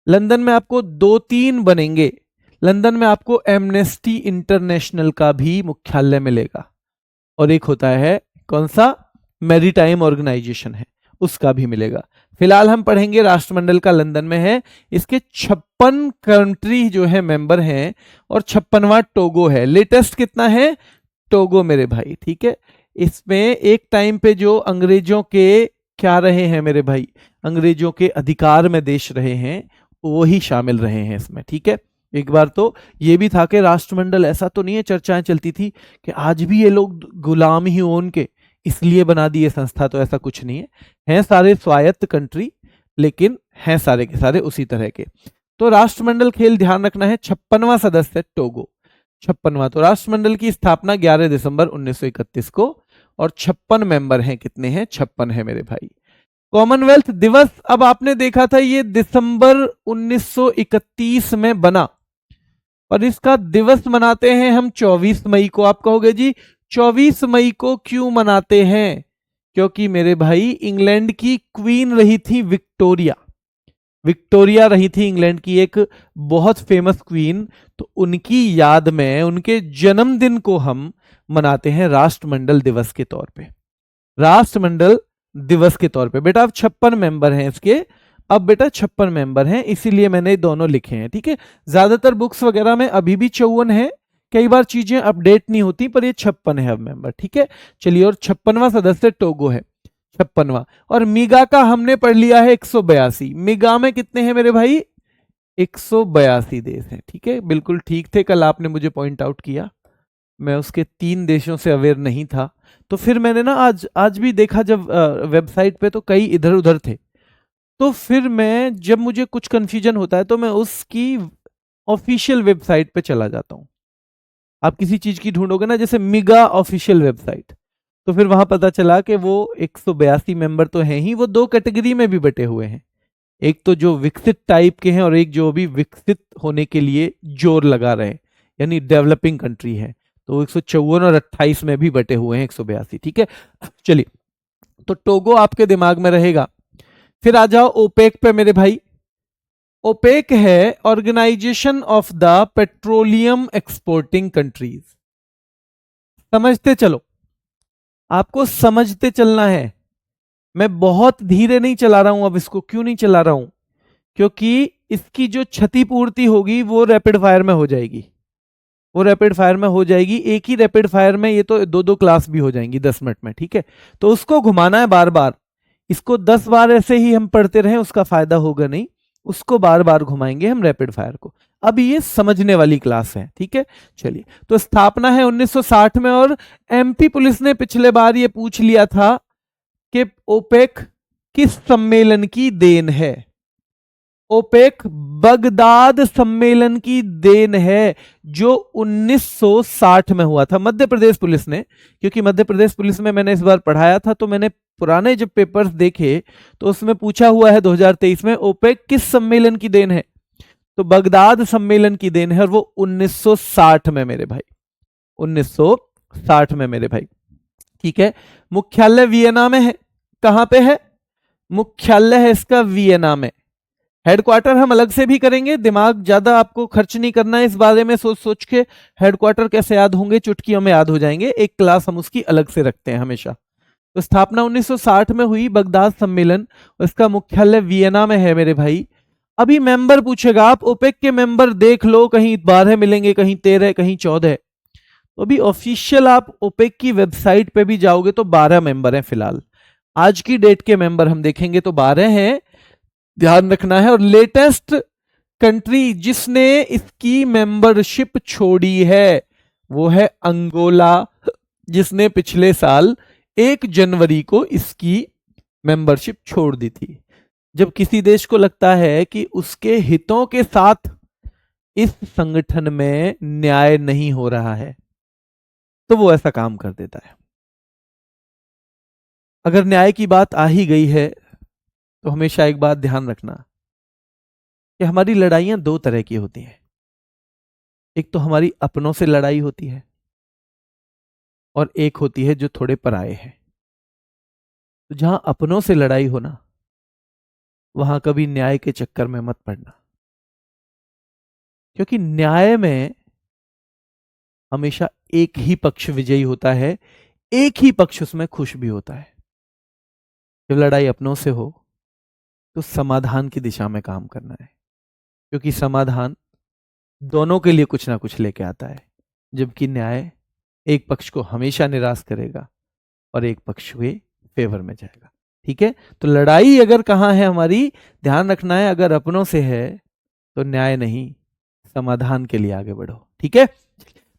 लंदन में आपको 2-3 बनेंगे। लंदन में आपको एमनेस्टी इंटरनेशनल का भी मुख्यालय मिलेगा, और एक होता है कौन सा, मैरीटाइम ऑर्गेनाइजेशन है, उसका भी मिलेगा। फिलहाल हम पढ़ेंगे राष्ट्रमंडल का लंदन में है। इसके 56 कंट्री जो है मेंबर हैं, और 56वां टोगो है। लेटेस्ट कितना है? टोगो मेरे भाई। ठीक है, इसमें एक टाइम पे जो अंग्रेजों के क्या रहे हैं मेरे भाई, अंग्रेजों के अधिकार में देश रहे हैं, वो ही शामिल रहे हैं इसमें। ठीक है, एक बार तो ये भी था कि राष्ट्रमंडल, ऐसा तो नहीं है, चर्चाएं चलती थी कि आज भी ये लोग गुलाम ही हो उनके, इसलिए बना दी ये संस्था, तो ऐसा कुछ नहीं है। हैं सारे स्वायत्त कंट्री, लेकिन हैं सारे के सारे उसी तरह के। तो राष्ट्रमंडल खेल ध्यान रखना है, 56वां सदस्य टोगो, 56वां। तो राष्ट्रमंडल की स्थापना 11 दिसंबर 1931 को, और 56 मेंबर हैं। कितने हैं? 56 है मेरे भाई। कॉमनवेल्थ दिवस, अब आपने देखा था ये दिसंबर 1931 में बना, और इसका दिवस मनाते हैं हम 24 मई को। आप कहोगे जी 24 मई को क्यों मनाते हैं? क्योंकि मेरे भाई इंग्लैंड की क्वीन रही थी विक्टोरिया, विक्टोरिया रही थी इंग्लैंड की एक बहुत फेमस क्वीन। तो उनकी याद में, उनके जन्मदिन को हम मनाते हैं राष्ट्रमंडल दिवस के तौर पे, राष्ट्रमंडल दिवस के तौर पे। बेटा अब 56 मेंबर हैं इसके, अब बेटा 56 मेंबर हैं, इसीलिए मैंने दोनों लिखे हैं। ठीक है, ज्यादातर बुक्स वगैरह में अभी भी 54 है, कई बार चीजें अपडेट नहीं होती, पर ये 56 है अब मेंबर। ठीक है, चलिए। और 56वां सदस्य टोगो है, 56वां। और मीगा का हमने पढ़ लिया है 182। मीगा में कितने हैं मेरे भाई? 182 देश हैं। ठीक है, बिल्कुल ठीक थे, कल आपने मुझे पॉइंट आउट किया, मैं उसके 3 देशों से अवेयर नहीं था। तो फिर मैंने ना आज भी देखा, जब वेबसाइट पे तो कई इधर उधर थे, तो फिर मैं, जब मुझे कुछ कंफ्यूजन होता है तो मैं उसकी ऑफिशियल वेबसाइट पे चला जाता हूं। आप किसी चीज की ढूंढोगे ना, जैसे मिगा ऑफिशियल वेबसाइट, तो फिर वहां पता चला कि वो 182 मेंबर तो हैं ही। वो 2 कैटेगरी में भी बटे हुए हैं, एक तो जो विकसित टाइप के हैं, और एक जो भी विकसित होने के लिए जोर लगा रहे हैं, यानी डेवलपिंग कंट्री है। तो 154 और 28 में भी बटे हुए हैं 182। ठीक है, चलिए। तो टोगो आपके दिमाग में रहेगा। फिर आ जाओ ओपेक पे मेरे भाई। ओपेक है organisation of the petroleum exporting countries. समझते चलो, आपको समझते चलना है। मैं बहुत धीरे नहीं चला रहा हूं अब इसको। क्यों नहीं चला रहा हूं? क्योंकि इसकी जो क्षतिपूर्ति होगी वो रैपिड फायर में हो जाएगी, वो रैपिड फायर में हो जाएगी। एक ही रैपिड फायर में ये तो 2-2 क्लास भी हो जाएंगी 10 मिनट में। ठीक है, तो उसको घुमाना है बार बार। इसको 10 बार ऐसे ही हम पढ़ते रहें उसका फायदा होगा नहीं, उसको बार बार घुमाएंगे हम रैपिड फायर को। अब ये समझने वाली क्लास है। ठीक है, चलिए। तो स्थापना है 1960 में, और एमपी पुलिस ने पिछले बार ये पूछ लिया था कि ओपेक किस सम्मेलन की देन है। ओपेक बगदाद सम्मेलन की देन है, जो 1960 में हुआ था। मध्य प्रदेश पुलिस ने, क्योंकि मध्य प्रदेश पुलिस में मैंने इस बार पढ़ाया था, तो मैंने पुराने जब पेपर्स देखे तो उसमें पूछा हुआ है 2023 में ओपेक किस सम्मेलन की देन है, तो बगदाद सम्मेलन की देन है, और वो 1960 में मेरे भाई, 1960 में मेरे भाई। ठीक है, मुख्यालय वियना में है। कहां पे है? मुख्यालय है इसका वियना में। हेडक्वार्टर हम अलग से भी करेंगे, दिमाग ज्यादा आपको खर्च नहीं करना है इस बारे में सोच सोच के हेडक्वार्टर कैसे याद होंगे, चुटकियों में याद हो जाएंगे। एक क्लास हम उसकी अलग से रखते हैं हमेशा। तो स्थापना 1960 में हुई, बगदाद सम्मेलन, इसका मुख्यालय वियना में है मेरे भाई। अभी मेंबर पूछेगा, आप ओपेक के मेंबर देख लो, कहीं 12 मिलेंगे, कहीं 13, कहीं 14। तो अभी ऑफिशियल आप ओपेक की वेबसाइट पे भी जाओगे तो 12 मेंबर हैं फिलहाल। आज की डेट के मेंबर हम देखेंगे तो 12 हैं, ध्यान रखना है। और लेटेस्ट कंट्री जिसने इसकी मेंबरशिप छोड़ी है वो है अंगोला, जिसने पिछले साल 1 जनवरी को इसकी मेंबरशिप छोड़ दी थी। जब किसी देश को लगता है कि उसके हितों के साथ इस संगठन में न्याय नहीं हो रहा है तो वो ऐसा काम कर देता है। अगर न्याय की बात आ ही गई है तो हमेशा एक बात ध्यान रखना कि हमारी लड़ाइयां 2 तरह की होती हैं। एक तो हमारी अपनों से लड़ाई होती है और एक होती है जो थोड़े पराये हैं। तो जहां अपनों से लड़ाई हो ना, वहां कभी न्याय के चक्कर में मत पड़ना, क्योंकि न्याय में हमेशा एक ही पक्ष विजयी होता है, एक ही पक्ष उसमें खुश भी होता है। जब लड़ाई अपनों से हो तो समाधान की दिशा में काम करना है, क्योंकि समाधान दोनों के लिए कुछ ना कुछ लेके आता है, जबकि न्याय एक पक्ष को हमेशा निराश करेगा और एक पक्ष के फेवर में जाएगा। ठीक है, तो लड़ाई अगर कहां है हमारी, ध्यान रखना है, अगर अपनों से है तो न्याय नहीं, समाधान के लिए आगे बढ़ो। ठीक है,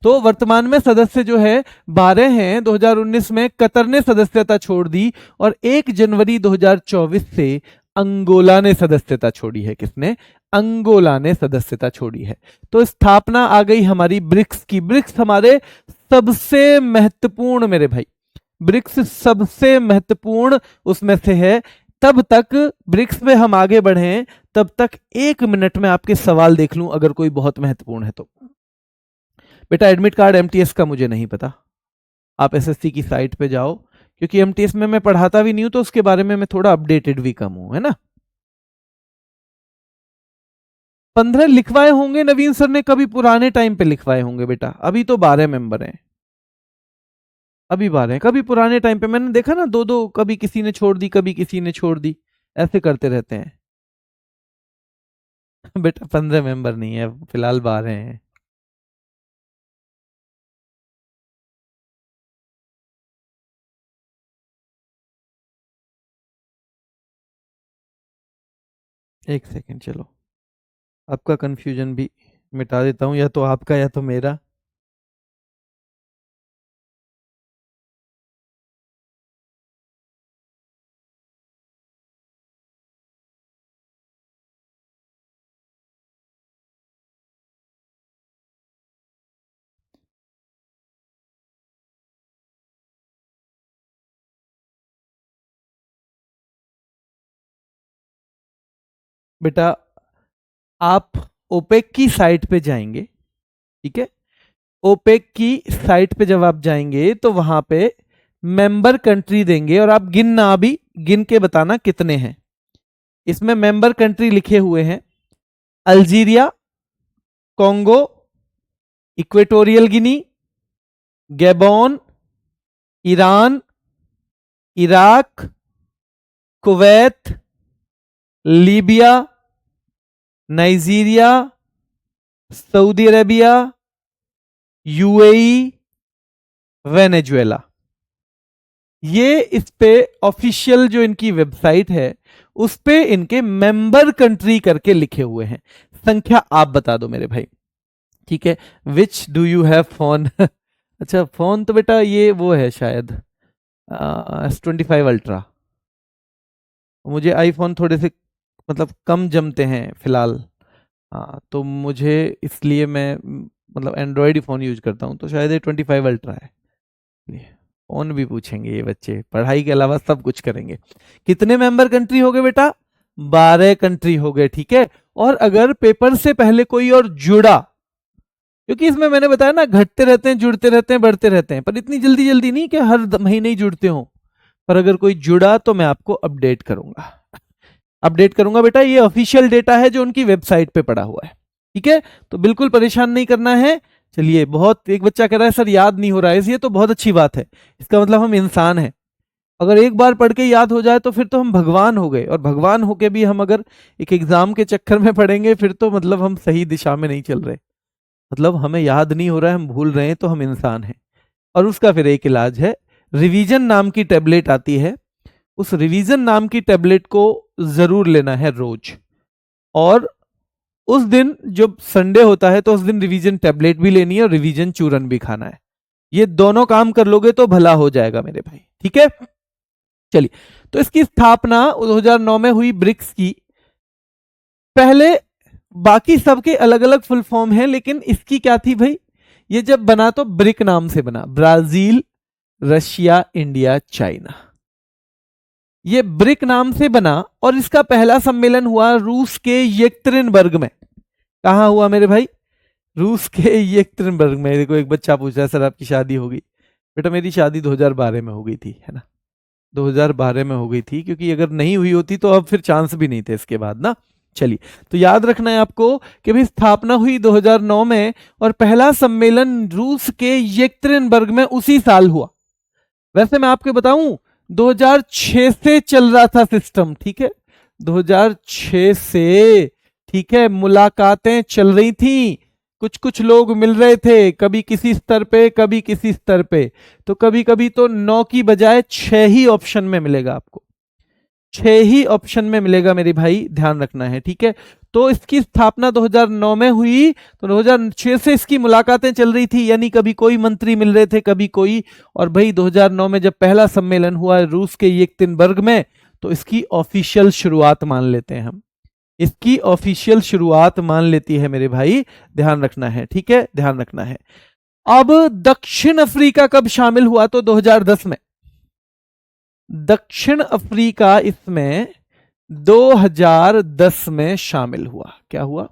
तो वर्तमान में सदस्य जो है 12 हैं। 2019 में कतर ने सदस्यता छोड़ दी और 1 जनवरी 2024 से अंगोला ने सदस्यता छोड़ी है। किसने? अंगोला ने सदस्यता छोड़ी है। तो स्थापना आ गई हमारी ब्रिक्स की। ब्रिक्स हमारे सबसे महत्वपूर्ण, मेरे भाई, ब्रिक्स सबसे महत्वपूर्ण उसमें से है। तब तक ब्रिक्स में हम आगे बढ़े, तब तक 1 मिनट में आपके सवाल देख लूं अगर कोई बहुत महत्वपूर्ण है तो। बेटा एडमिट कार्ड एमटीएस का मुझे नहीं पता, आप एसएससी की साइट पे जाओ, क्योंकि एमटीएस में मैं पढ़ाता भी नहीं हूं तो उसके बारे में मैं थोड़ा अपडेटेड भी कम हूं, है ना। 15 लिखवाए होंगे नवीन सर ने, कभी पुराने टाइम पे लिखवाए होंगे बेटा। अभी तो 12 मेंबर हैं, अभी 12 हैं। कभी पुराने टाइम पे मैंने देखा ना, 2-2, कभी किसी ने छोड़ दी, कभी किसी ने छोड़ दी, ऐसे करते रहते हैं। बेटा 15 मेंबर नहीं है, फिलहाल 12 हैं। एक सेकंड, चलो आपका कंफ्यूजन भी मिटा देता हूं, या तो आपका या तो मेरा। बेटा आप ओपेक की साइट पे जाएंगे, ठीक है, ओपेक की साइट पे जब आप जाएंगे तो वहां पे मेंबर कंट्री देंगे और आप गिनना, अभी गिन के बताना कितने हैं। इसमें मेंबर कंट्री लिखे हुए हैं: Algeria, Congo, Equatorial Guinea, Gabon, Iran, Iraq, Kuwait, Libya, Nigeria, Saudi Arabia, UAE, Venezuela. ये इस पे ऑफिशियल जो इनकी वेबसाइट है उस पे इनके मेंबर कंट्री करके लिखे हुए हैं। संख्या आप बता दो मेरे भाई, ठीक है। Which do you have phone? अच्छा फोन तो बेटा ये वो है शायद S25 अल्ट्रा। मुझे आईफोन थोड़े से मतलब कम जमते हैं फिलहाल, हाँ, तो मुझे इसलिए मैं मतलब एंड्रॉयड ही फ़ोन यूज करता हूँ, तो शायद ये 25 अल्ट्रा है। फ़ोन भी पूछेंगे ये बच्चे, पढ़ाई के अलावा सब कुछ करेंगे। कितने मेंबर कंट्री हो गए बेटा? 12 कंट्री हो गए, ठीक है। और अगर पेपर से पहले कोई और जुड़ा, क्योंकि इसमें मैंने बताया ना घटते रहते हैं, जुड़ते रहते हैं, बढ़ते रहते हैं, पर इतनी जल्दी जल्दी नहीं कि हर महीने ही जुड़ते हो, पर अगर कोई जुड़ा तो मैं आपको अपडेट करूंगा, अपडेट करूंगा बेटा। ये ऑफिशियल डेटा है जो उनकी वेबसाइट पे पड़ा हुआ है, ठीक है, तो बिल्कुल परेशान नहीं करना है। चलिए, बहुत, एक बच्चा कह रहा है सर याद नहीं हो रहा है, ये तो बहुत अच्छी बात है, इसका मतलब हम इंसान हैं। अगर एक बार पढ़ के याद हो जाए तो फिर तो हम भगवान हो गए, और भगवान होके भी हम अगर एक एग्जाम के चक्कर में पढ़ेंगे फिर तो मतलब हम सही दिशा में नहीं चल रहे। मतलब हमें याद नहीं हो रहा है, हम भूल रहे हैं, तो हम इंसान हैं। और उसका फिर एक इलाज है, रिवीजन नाम की टेबलेट आती है, उस रिवीजन नाम की टेबलेट को जरूर लेना है रोज। और उस दिन जब संडे होता है तो उस दिन रिवीजन टेबलेट भी लेनी है और रिवीजन चूरन भी खाना है। ये दोनों काम कर लोगे तो भला हो जाएगा मेरे भाई, ठीक है। चलिए, तो इसकी स्थापना 2009 में हुई ब्रिक्स की। पहले बाकी सबके अलग अलग फुल फॉर्म है, लेकिन इसकी क्या थी भाई, ये जब बना तो ब्रिक नाम से बना, ब्राजील, रशिया, इंडिया, चाइना, ये ब्रिक नाम से बना। और इसका पहला सम्मेलन हुआ रूस के येक्त्रिनबर्ग में। कहां हुआ मेरे भाई, रूस के येक्त्रिनबर्ग में। देखो एक बच्चा पूछ रहा है सर आपकी शादी हो गई? बेटा मेरी शादी 2012 में हो गई थी, है ना, 2012 में हो गई थी, क्योंकि अगर नहीं हुई होती तो अब फिर चांस भी नहीं थे इसके बाद ना। चलिए, तो याद रखना है आपको कि भाई स्थापना हुई 2009 में और पहला सम्मेलन रूस के येक्त्रिनबर्ग में उसी साल हुआ। वैसे मैं आपको बताऊं 2006 से चल रहा था सिस्टम, ठीक है, 2006 से, ठीक है, मुलाकातें चल रही थी, कुछ कुछ लोग मिल रहे थे, कभी किसी स्तर पे कभी किसी स्तर पे, तो कभी कभी तो 9 की बजाय 6 ही ऑप्शन में मिलेगा आपको, 6 ही ऑप्शन में मिलेगा मेरे भाई, ध्यान रखना है, ठीक है। तो इसकी स्थापना 2009 में हुई, तो 2006 से इसकी मुलाकातें चल रही थी, यानी कभी कोई मंत्री मिल रहे थे कभी कोई। और भाई 2009 में जब पहला सम्मेलन हुआ रूस के येक्त्रिनबर्ग में, तो इसकी ऑफिशियल शुरुआत मान लेते हैं हम, इसकी ऑफिशियल शुरुआत मान लेती है मेरे भाई, ध्यान रखना है, ठीक है, ध्यान रखना है। अब दक्षिण अफ्रीका कब शामिल हुआ, तो 2010 में। दक्षिण अफ्रीका इसमें 2010 में शामिल हुआ। क्या हुआ,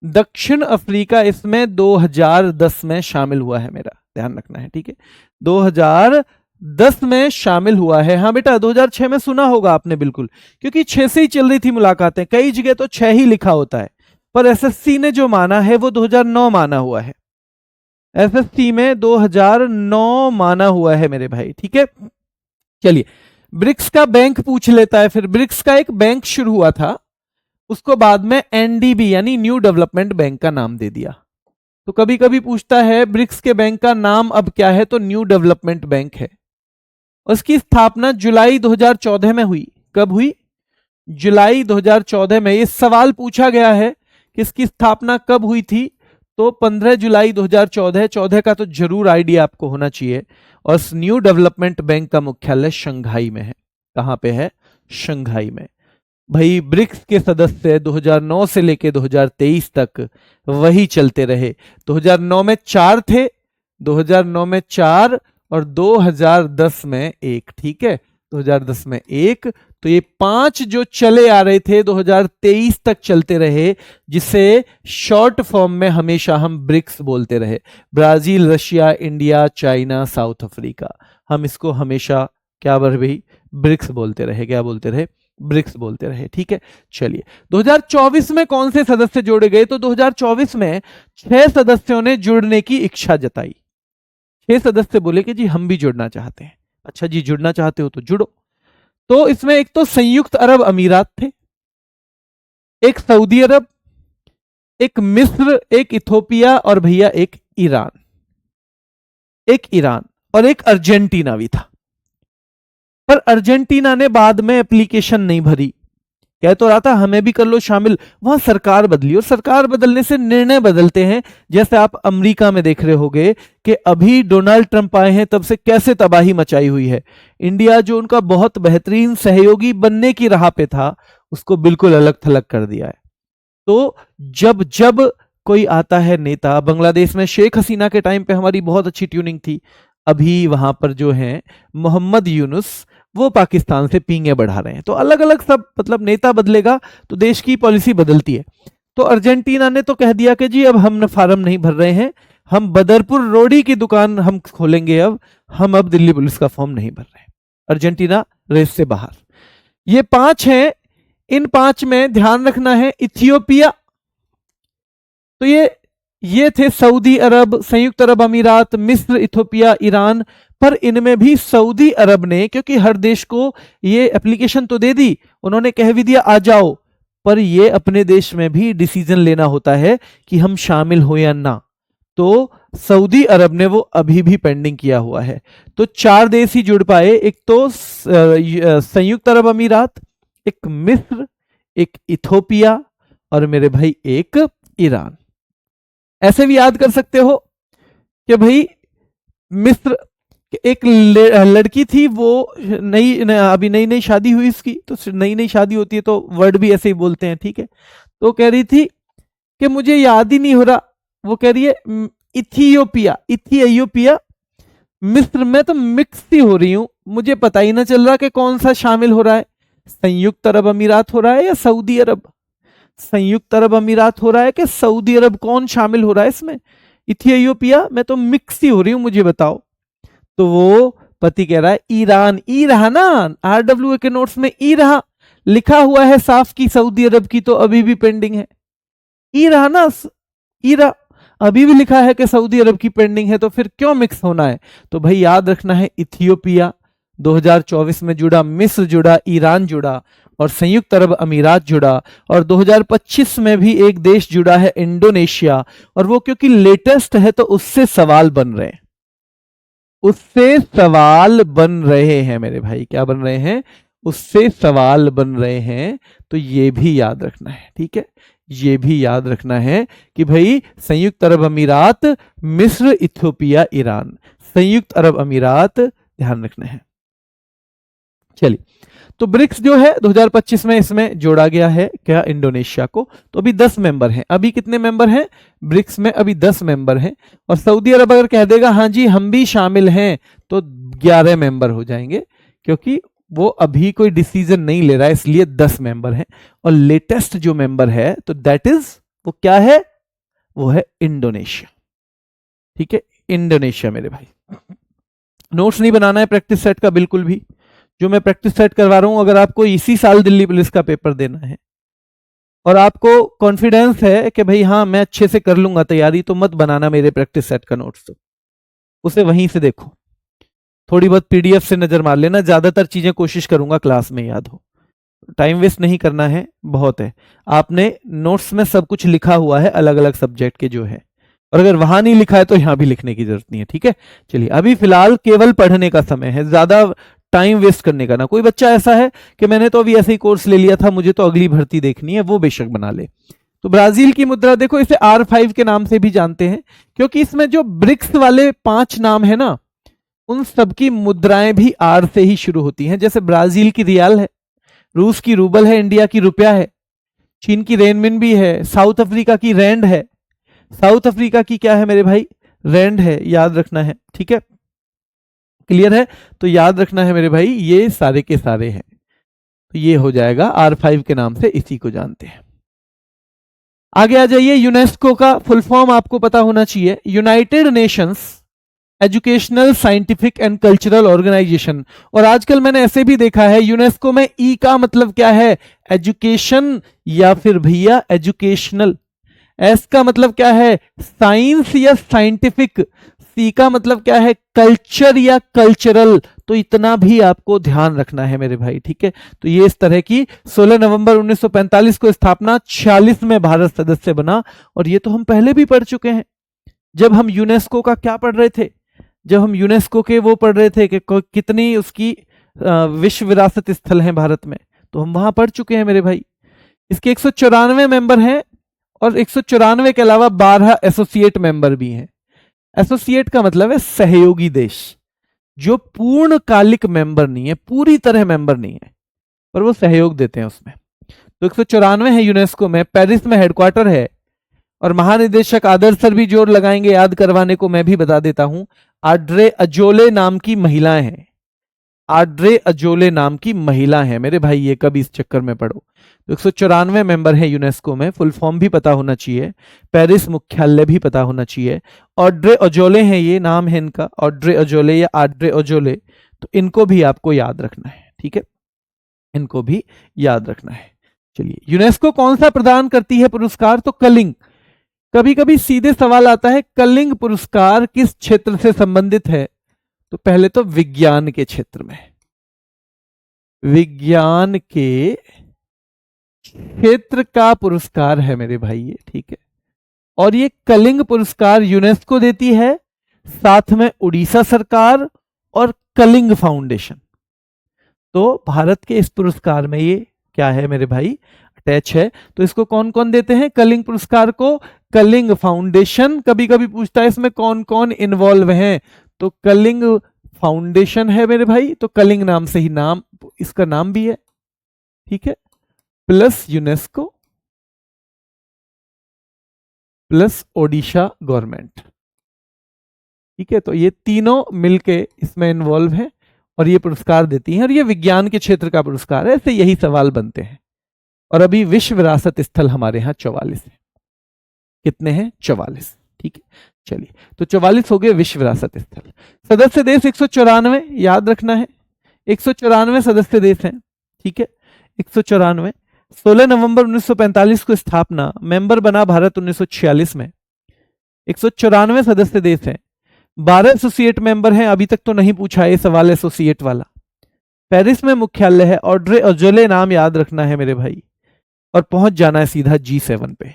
दक्षिण अफ्रीका इसमें 2010 में शामिल हुआ है मेरा, ध्यान रखना है, ठीक है, 2010 में शामिल हुआ है। हाँ बेटा 2006 में सुना होगा आपने बिल्कुल, क्योंकि 6 से ही चल रही थी मुलाकातें, कई जगह तो 6 ही लिखा होता है, पर एसएससी ने जो माना है वो 2009 माना हुआ है, एसएससी में 2009 माना हुआ है मेरे भाई, ठीक है। चलिए, ब्रिक्स का बैंक पूछ लेता है, फिर ब्रिक्स का एक बैंक शुरू हुआ था, उसको बाद में एनडीबी यानी न्यू डेवलपमेंट बैंक का नाम दे दिया। तो कभी कभी पूछता है ब्रिक्स के बैंक का नाम अब क्या है, तो न्यू डेवलपमेंट बैंक है। उसकी स्थापना जुलाई 2014 में हुई। कब हुई, जुलाई 2014 में। ये सवाल पूछा गया है कि इसकी स्थापना कब हुई थी, तो 15 जुलाई 2014, 14 का तो जरूर आइडिया आपको होना चाहिए। और न्यू डेवलपमेंट बैंक का मुख्यालय शंघाई में है। कहां पे है, शंघाई में। भाई ब्रिक्स के सदस्य 2009 से लेके 2023 तक वही चलते रहे। 2009 में 4 थे, 2009 में 4 और 2010 में 1, ठीक है, 2010 में 1, तो ये 5 जो चले आ रहे थे 2023 तक चलते रहे, जिसे शॉर्ट फॉर्म में हमेशा हम ब्रिक्स बोलते रहे। Brazil, Russia, India, China, south Africa, हम इसको हमेशा क्या बोल भाई, ब्रिक्स बोलते रहे। क्या बोलते रहे, ब्रिक्स बोलते रहे, ठीक है। चलिए, 2024 में कौन से सदस्य जोड़े गए, तो 2024 में 6 सदस्यों ने जुड़ने की इच्छा जताई। 6 सदस्य बोले कि जी हम भी जुड़ना चाहते हैं। अच्छा जी, जुड़ना चाहते हो तो जुड़ो। तो इसमें एक तो संयुक्त अरब अमीरात थे, एक सऊदी अरब, एक मिस्र, एक इथोपिया और भैया एक ईरान, एक ईरान और एक अर्जेंटीना भी था। पर अर्जेंटीना ने बाद में एप्लीकेशन नहीं भरी, कह तो रहा था हमें भी कर लो शामिल, वहां सरकार बदली और सरकार बदलने से निर्णय बदलते हैं। जैसे आप अमेरिका में देख रहे होंगे कि अभी डोनाल्ड ट्रंप आए हैं, तब से कैसे तबाही मचाई हुई है। इंडिया जो उनका बहुत बेहतरीन सहयोगी बनने की राह पे था, उसको बिल्कुल अलग थलग कर दिया है। तो जब जब कोई आता है नेता, बांग्लादेश में शेख हसीना के टाइम पे हमारी बहुत अच्छी ट्यूनिंग थी, अभी वहां पर जो है मोहम्मद यूनुस, वो पाकिस्तान से पींगे बढ़ा रहे हैं। तो अलग अलग सब, मतलब नेता बदलेगा तो देश की पॉलिसी बदलती है। तो अर्जेंटीना ने तो कह दिया कि जी अब हम फार्म नहीं भर रहे हैं, हम बदरपुर रोडी की दुकान हम खोलेंगे, अब हम अब दिल्ली पुलिस का फॉर्म नहीं भर रहे हैं। अर्जेंटीना रेस से बाहर। ये 5 हैं, इन 5 में ध्यान रखना है इथियोपिया, तो ये थे सऊदी अरब, संयुक्त अरब अमीरात, मिस्र, इथियोपिया, ईरान। पर इनमें भी सऊदी अरब ने, क्योंकि हर देश को ये एप्लीकेशन तो दे दी, उन्होंने कह भी दिया आ जाओ, पर ये अपने देश में भी डिसीजन लेना होता है कि हम शामिल हो या ना। तो सऊदी अरब ने वो अभी भी पेंडिंग किया हुआ है। तो 4 देश ही जुड़ पाए, एक तो संयुक्त अरब अमीरात, एक मिस्र, एक इथोपिया और मेरे भाई एक ईरान। ऐसे भी याद कर सकते हो कि भाई मिस्र एक लड़की थी, वो अभी नई नई शादी हुई इसकी, तो नई नई शादी होती है तो वर्ड भी ऐसे ही बोलते हैं, ठीक है। तो कह रही थी कि मुझे याद ही नहीं हो रहा, वो कह रही है इथियोपिया मिस्र में तो मिक्स ही हो रही हूं, मुझे पता ही ना चल रहा कि कौन सा शामिल हो रहा है, संयुक्त अरब अमीरात हो रहा है या सऊदी अरब, संयुक्त अरब अमीरात हो रहा है कि सऊदी अरब, कौन शामिल हो रहा है इसमें, इथियोपिया में तो मिक्स ही हो रही हूं, मुझे बताओ। तो वो पति कह रहा है ईरान, ई रहा ना, आरडब्ल्यू के नोट्स में ई रहा लिखा हुआ है साफ की सऊदी अरब की तो अभी भी पेंडिंग है, ई रहा ना, ई रहा अभी भी लिखा है कि सऊदी अरब की पेंडिंग है, तो फिर क्यों मिक्स होना है। तो भाई याद रखना है, इथियोपिया 2024 में जुड़ा, मिस्र जुड़ा, ईरान जुड़ा और संयुक्त अरब अमीरात जुड़ा, और 2025 में भी एक देश जुड़ा है इंडोनेशिया, और वो क्योंकि लेटेस्ट है तो उससे सवाल बन रहे हैं, उससे सवाल बन रहे हैं मेरे भाई, क्या बन रहे हैं, उससे सवाल बन रहे हैं। तो ये भी याद रखना है, ठीक है, ये भी याद रखना है कि भाई संयुक्त अरब अमीरात, मिस्र, इथियोपिया, ईरान, संयुक्त अरब अमीरात ध्यान रखना है। चलिए, तो ब्रिक्स जो है 2025 में इसमें जोड़ा गया है क्या, इंडोनेशिया को। तो अभी 10 मेंबर हैं, अभी कितने मेंबर हैं ब्रिक्स में, अभी 10 मेंबर हैं, और सऊदी अरब अगर कह देगा हाँ जी हम भी शामिल हैं तो 11 मेंबर हो जाएंगे, क्योंकि वो अभी कोई डिसीजन नहीं ले रहा है, इसलिए 10 मेंबर हैं। और लेटेस्ट जो मेंबर है तो दैट इज, वो क्या है, वो है इंडोनेशिया, ठीक है, इंडोनेशिया मेरे भाई। नोट्स नहीं बनाना है प्रैक्टिस सेट का बिल्कुल भी, जो मैं प्रैक्टिस सेट करवा रहा हूं, अगर आपको इसी साल दिल्ली पुलिस का पेपर देना है और आपको कॉन्फिडेंस है कि भाई हाँ मैं अच्छे से कर लूंगा तैयारी, तो मत बनाना मेरे प्रैक्टिस सेट का नोट्स, तो उसे वहीं से देखो, थोड़ी बहुत पीडीएफ से नजर मार लेना, ज्यादातर चीजें कोशिश करूंगा क्लास में याद हो, टाइम वेस्ट नहीं करना है, बहुत है। आपने नोट्स में सब कुछ लिखा हुआ है अलग अलग सब्जेक्ट के जो है, और अगर वहां नहीं लिखा है तो यहां भी लिखने की जरूरत नहीं है, ठीक है। चलिए, अभी फिलहाल केवल पढ़ने का समय है, ज्यादा टाइम वेस्ट करने का ना। कोई बच्चा ऐसा है कि मैंने तो अभी ऐसे ही कोर्स ले लिया था, मुझे तो अगली भर्ती देखनी है, वो बेशक बना ले। तो ब्राजील की मुद्रा देखो, इसे R5 के नाम से भी जानते हैं, क्योंकि इसमें जो ब्रिक्स वाले 5 नाम है ना, उन सबकी मुद्राएं भी आर से ही शुरू होती हैं। जैसे ब्राजील की रियाल है, रूस की रूबल है, इंडिया की रुपया है, चीन की रेनमिन भी है, साउथ अफ्रीका की रैंड है, साउथ अफ्रीका की क्या है मेरे भाई, रैंड है, याद रखना है, ठीक है, क्लियर है। तो याद रखना है मेरे भाई, ये सारे के सारे हैं, तो ये हो जाएगा R5 के नाम से, इसी को जानते हैं। आगे आ जाइए, यूनेस्को का फुल फॉर्म आपको पता होना चाहिए, United Nations Educational, Scientific and Cultural Organisation. और आजकल मैंने ऐसे भी देखा है, यूनेस्को में ई का मतलब क्या है, एजुकेशन, या फिर भैया एजुकेशनल। एस का मतलब क्या है, साइंस या साइंटिफिक। सी का मतलब क्या है, कल्चर या कल्चरल। तो इतना भी आपको ध्यान रखना है मेरे भाई, ठीक है। तो ये इस तरह की 16 नवंबर 1945 को स्थापना, 46 में भारत सदस्य बना। और ये तो हम पहले भी पढ़ चुके हैं, जब हम यूनेस्को का क्या पढ़ रहे थे, जब हम यूनेस्को के वो पढ़ रहे थे कि कितनी उसकी विश्व विरासत स्थल हैं भारत में, तो हम वहां पढ़ चुके हैं मेरे भाई। इसके 194 मेंबर हैं, और 194 के अलावा 12 एसोसिएट मेंबर भी हैं। एसोसिएट का मतलब है सहयोगी देश, जो पूर्णकालिक मेंबर नहीं है, पूरी तरह मेंबर नहीं है, पर वो सहयोग देते हैं उसमें। तो 194 है यूनेस्को में। पेरिस में हेडक्वार्टर है, और महानिदेशक आदर्श सर भी जोर लगाएंगे याद करवाने को, मैं भी बता देता हूं, आड्रे अजोले नाम की महिलाएं हैं, आड्रे अजोले नाम की महिला है मेरे भाई, ये कभी इस चक्कर में पढ़ो। तो 194 मेंबर है यूनेस्को में, फुल फॉर्म भी पता होना चाहिए, पेरिस मुख्यालय भी पता होना चाहिए। ऑड्रे अजोले हैं, ये नाम है इनका, ऑड्रे अजोले या आड्रे अजोले। तो इनको भी आपको याद रखना है, ठीक है, इनको भी याद रखना है। चलिए, यूनेस्को कौन सा प्रदान करती है पुरस्कार, तो कलिंग। कभी कभी सीधे सवाल आता है, कलिंग पुरस्कार किस क्षेत्र से संबंधित है, तो पहले तो विज्ञान के क्षेत्र में, विज्ञान के क्षेत्र का पुरस्कार है मेरे भाई ये, ठीक है। और ये कलिंग पुरस्कार यूनेस्को देती है, साथ में उड़ीसा सरकार और कलिंग फाउंडेशन। तो भारत के इस पुरस्कार में ये क्या है मेरे भाई, अटैच है। तो इसको कौन कौन देते हैं कलिंग पुरस्कार को, कलिंग फाउंडेशन। कभी कभी पूछता है इसमें कौन कौन इन्वॉल्व हैं, तो कलिंग फाउंडेशन है मेरे भाई, तो कलिंग नाम से ही नाम, इसका नाम भी है, ठीक है, plus UNESCO plus Odisha government, ठीक है। तो ये तीनों मिलके इसमें इन्वॉल्व है और ये पुरस्कार देती हैं, और ये विज्ञान के क्षेत्र का पुरस्कार है, ऐसे यही सवाल बनते हैं। और अभी विश्व विरासत स्थल हमारे यहाँ 44 है। कितने हैं? 44, ठीक है। चलिए, तो 44 हो गए विश्व विरासत स्थल। सदस्य देश 194 याद रखना है, 194 सदस्य देश हैं, ठीक है, 194। 16 नवंबर 1945 को स्थापना, मेंबर बना भारत 1946 में। 194 सदस्य देश हैं, 12 एसोसिएट मेंबर हैं। अभी तक तो नहीं पूछा ये सवाल एसोसिएट वाला। पेरिस में मुख्यालय है, ऑड्रे अजोले नाम याद रखना है मेरे भाई, और पहुंच जाना है सीधा G7 पे।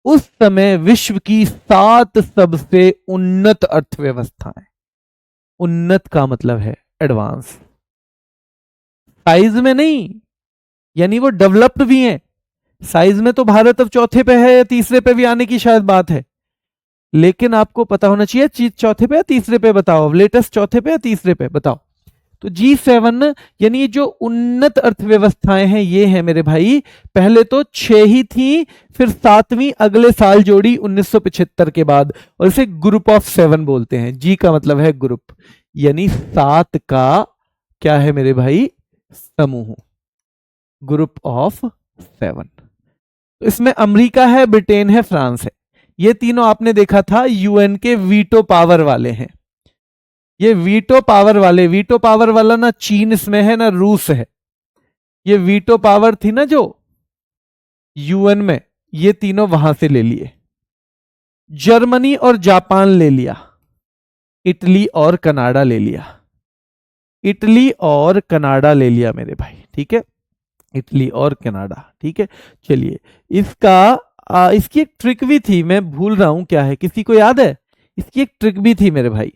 उस समय विश्व की 7 सबसे उन्नत अर्थव्यवस्थाएं, उन्नत का मतलब है एडवांस, साइज में नहीं, यानी वो डेवलप्ड भी हैं। साइज में तो भारत अब चौथे पे है या तीसरे पे भी आने की शायद बात है, लेकिन आपको पता होना चाहिए चीज चौथे पे या तीसरे पे, बताओ अब लेटेस्ट चौथे पे या तीसरे पे बताओ। तो G7 यानी जो उन्नत अर्थव्यवस्थाएं हैं ये है मेरे भाई। पहले तो 6 ही थी, फिर 7वीं अगले साल जोड़ी 1975 के बाद, और इसे ग्रुप ऑफ 7 बोलते हैं। जी का मतलब है ग्रुप, यानी 7 का क्या है मेरे भाई, समूह, ग्रुप ऑफ 7। तो इसमें अमेरिका है, ब्रिटेन है, फ्रांस है। ये तीनों आपने देखा था यूएन के वीटो पावर वाले हैं। ये वीटो पावर वाले, वीटो पावर वाला ना चीन इसमें है ना रूस है। ये वीटो पावर थी ना जो यूएन में, ये तीनों वहां से ले लिए। जर्मनी और जापान ले लिया, इटली और कनाडा ले लिया, इटली और कनाडा ले लिया मेरे भाई, ठीक है, इटली और कनाडा, ठीक है। चलिए, इसकी एक ट्रिक भी थी, मैं भूल रहा हूं क्या है, किसी को याद है? इसकी एक ट्रिक भी थी मेरे भाई।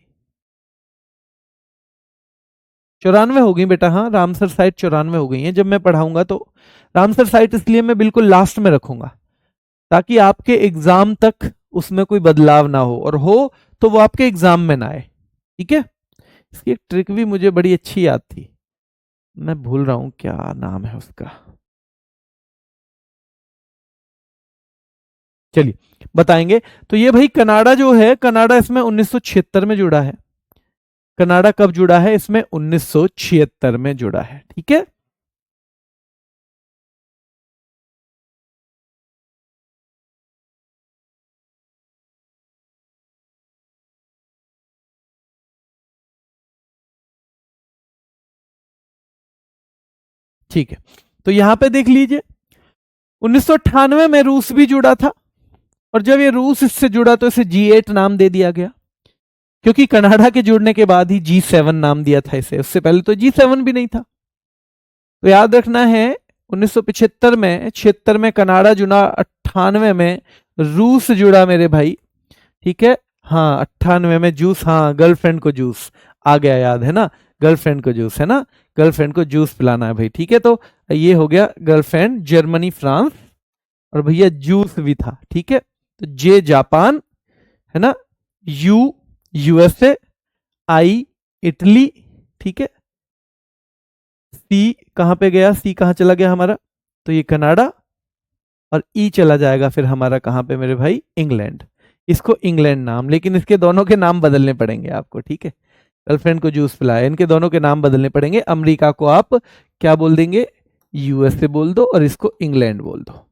94 हो गई बेटा, हाँ रामसर साइट 94 हो गई है। जब मैं पढ़ाऊंगा तो रामसर साइट इसलिए मैं बिल्कुल लास्ट में रखूंगा, ताकि आपके एग्जाम तक उसमें कोई बदलाव ना हो तो वो आपके एग्जाम में ना आए, ठीक है। इसकी एक ट्रिक भी मुझे बड़ी अच्छी याद थी, मैं भूल रहा हूं क्या नाम है उसका। चलिए बताएंगे। तो ये भाई कनाडा जो है, कनाडा इसमें 1976 में जुड़ा है। कनाडा कब जुड़ा है? इसमें 1976 में जुड़ा है, ठीक है। ठीक है, तो यहां पे देख लीजिए 1998 में रूस भी जुड़ा था, और जब ये रूस इससे जुड़ा तो इसे G8 नाम दे दिया गया, क्योंकि कनाडा के जुड़ने के बाद ही G7 नाम दिया था इसे, उससे पहले तो G7 भी नहीं था। तो याद रखना है 1975 में, 76 में कनाडा जुड़ा, 98 में रूस जुड़ा मेरे भाई, ठीक है। हाँ 98 में जूस, हाँ गर्लफ्रेंड को जूस आ गया, याद है ना, गर्लफ्रेंड को जूस है ना, गर्लफ्रेंड को जूस पिलाना है भाई, ठीक है। तो ये हो गया गर्लफ्रेंड, जर्मनी, फ्रांस, और भैया जूस भी था, ठीक है। तो जे जापान है ना, यू यूएसए, आई इटली, ठीक है। सी कहां पे गया, सी कहां चला गया हमारा, तो ये कनाडा, और ई चला जाएगा फिर हमारा कहां पे मेरे भाई, इंग्लैंड। इसको इंग्लैंड नाम, लेकिन इसके दोनों के नाम बदलने पड़ेंगे आपको, ठीक है। गर्लफ्रेंड को जूस पिलाया, इनके दोनों के नाम बदलने पड़ेंगे। अमेरिका को आप क्या बोल देंगे, यूएसए बोल दो, और इसको इंग्लैंड बोल दो,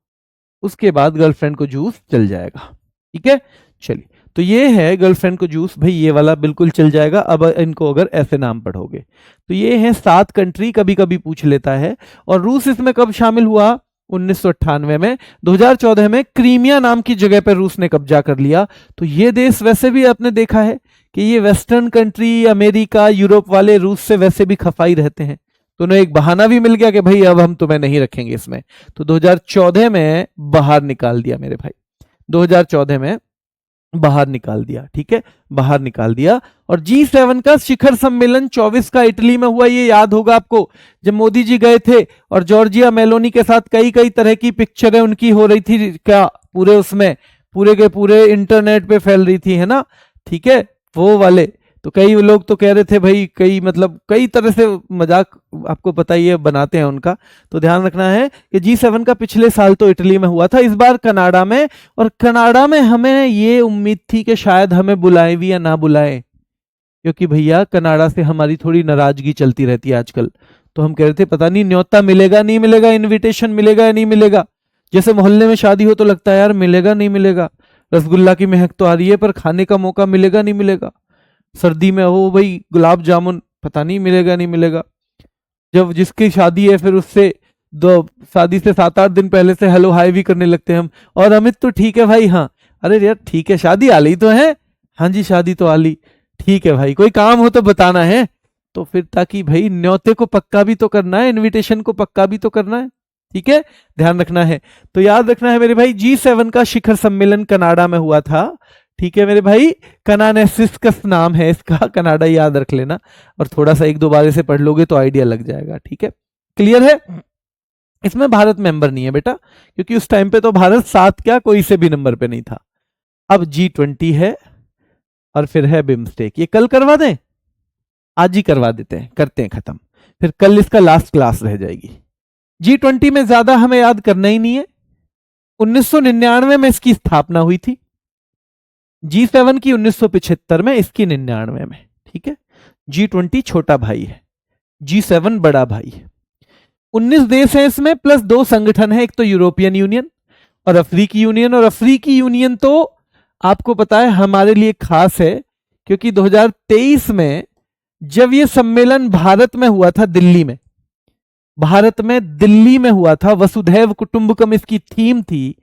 उसके बाद गर्लफ्रेंड को जूस चल जाएगा, ठीक है। चलिए, तो ये है गर्लफ्रेंड को जूस, भाई ये वाला बिल्कुल चल जाएगा। अब इनको अगर ऐसे नाम पढ़ोगे तो ये है 7 कंट्री, कभी कभी पूछ लेता है। और रूस इसमें कब शामिल हुआ? 1998 में। 2014 में क्रीमिया नाम की जगह पर रूस ने कब्जा कर लिया। तो ये देश वैसे भी आपने देखा है कि ये वेस्टर्न कंट्री, अमेरिका, यूरोप वाले रूस से वैसे भी खफाई रहते हैं, तो उन्हें एक बहाना भी मिल गया कि भाई अब हम तुम्हें नहीं रखेंगे इसमें, तो 2014 में बाहर निकाल दिया मेरे भाई, 2014 में बाहर निकाल दिया, ठीक है, बाहर निकाल दिया। और G7 का शिखर सम्मेलन 24 का इटली में हुआ, ये याद होगा आपको, जब मोदी जी गए थे और जॉर्जिया मेलोनी के साथ कई कई तरह की पिक्चरें उनकी हो रही थी, क्या पूरे उसमें पूरे के पूरे इंटरनेट पे फैल रही थी, है ना, ठीक है, वो वाले। तो कई लोग तो कह रहे थे भाई, कई मतलब कई तरह से मजाक आपको पता ही है बनाते हैं उनका, तो ध्यान रखना है कि G7 का पिछले साल तो इटली में हुआ था, इस बार कनाडा में। और कनाडा में हमें ये उम्मीद थी कि शायद हमें बुलाए भी या ना बुलाए, क्योंकि भैया कनाडा से हमारी थोड़ी नाराजगी चलती रहती है आजकल। तो हम कह रहे थे पता नहीं न्योता मिलेगा नहीं मिलेगा, इन्विटेशन मिलेगा या नहीं मिलेगा। जैसे मोहल्ले में शादी हो तो लगता है यार मिलेगा नहीं मिलेगा, रसगुल्ला की महक तो आ रही है पर खाने का मौका मिलेगा नहीं मिलेगा। सर्दी में हो भाई गुलाब जामुन, पता नहीं मिलेगा नहीं मिलेगा। जब जिसकी शादी है फिर उससे शादी से 7-8 दिन पहले से हेलो हाय भी करने लगते हैं हम, और अमित तो ठीक है भाई, हाँ अरे यार ठीक है, शादी आ ली तो है, हाँ जी शादी तो आ ली, ठीक है भाई, कोई काम हो तो बताना है। तो फिर ताकि भाई न्योते को पक्का भी तो करना है, इनविटेशन को पक्का भी तो करना है, ठीक है, ध्यान रखना है। तो याद रखना है मेरे भाई, G7 का शिखर सम्मेलन कनाडा में हुआ था, ठीक है मेरे भाई, कनानेसिस्कस नाम है इसका, कनाडा याद रख लेना, और थोड़ा सा 1-2 बार से पढ़ लोगे तो आइडिया लग जाएगा, ठीक है, क्लियर है। इसमें भारत मेंबर नहीं है बेटा, क्योंकि उस टाइम पे तो भारत 7 क्या कोई से भी नंबर पे नहीं था। अब G20 है और फिर है बिम्स्टेक, ये कल करवा दें, आज ही करवा देते हैं, करते हैं खत्म, फिर कल इसका लास्ट क्लास रह जाएगी। G20 में ज्यादा हमें याद करना ही नहीं है, 1999 में इसकी स्थापना हुई थी, G7 की 1975 में, इसकी 99 में, ठीक है। G20 छोटा भाई है, G7 बड़ा भाई है। 19 देश हैं इसमें प्लस 2 संगठन है, एक तो यूरोपियन यूनियन और अफ्रीकी यूनियन। और अफ्रीकी यूनियन तो आपको पता है हमारे लिए खास है, क्योंकि 2023 में जब ये सम्मेलन भारत में हुआ था, दिल्ली में, भारत में दिल्ली में हुआ था, वसुधैव कुटुंबकम इसकी थीम थी,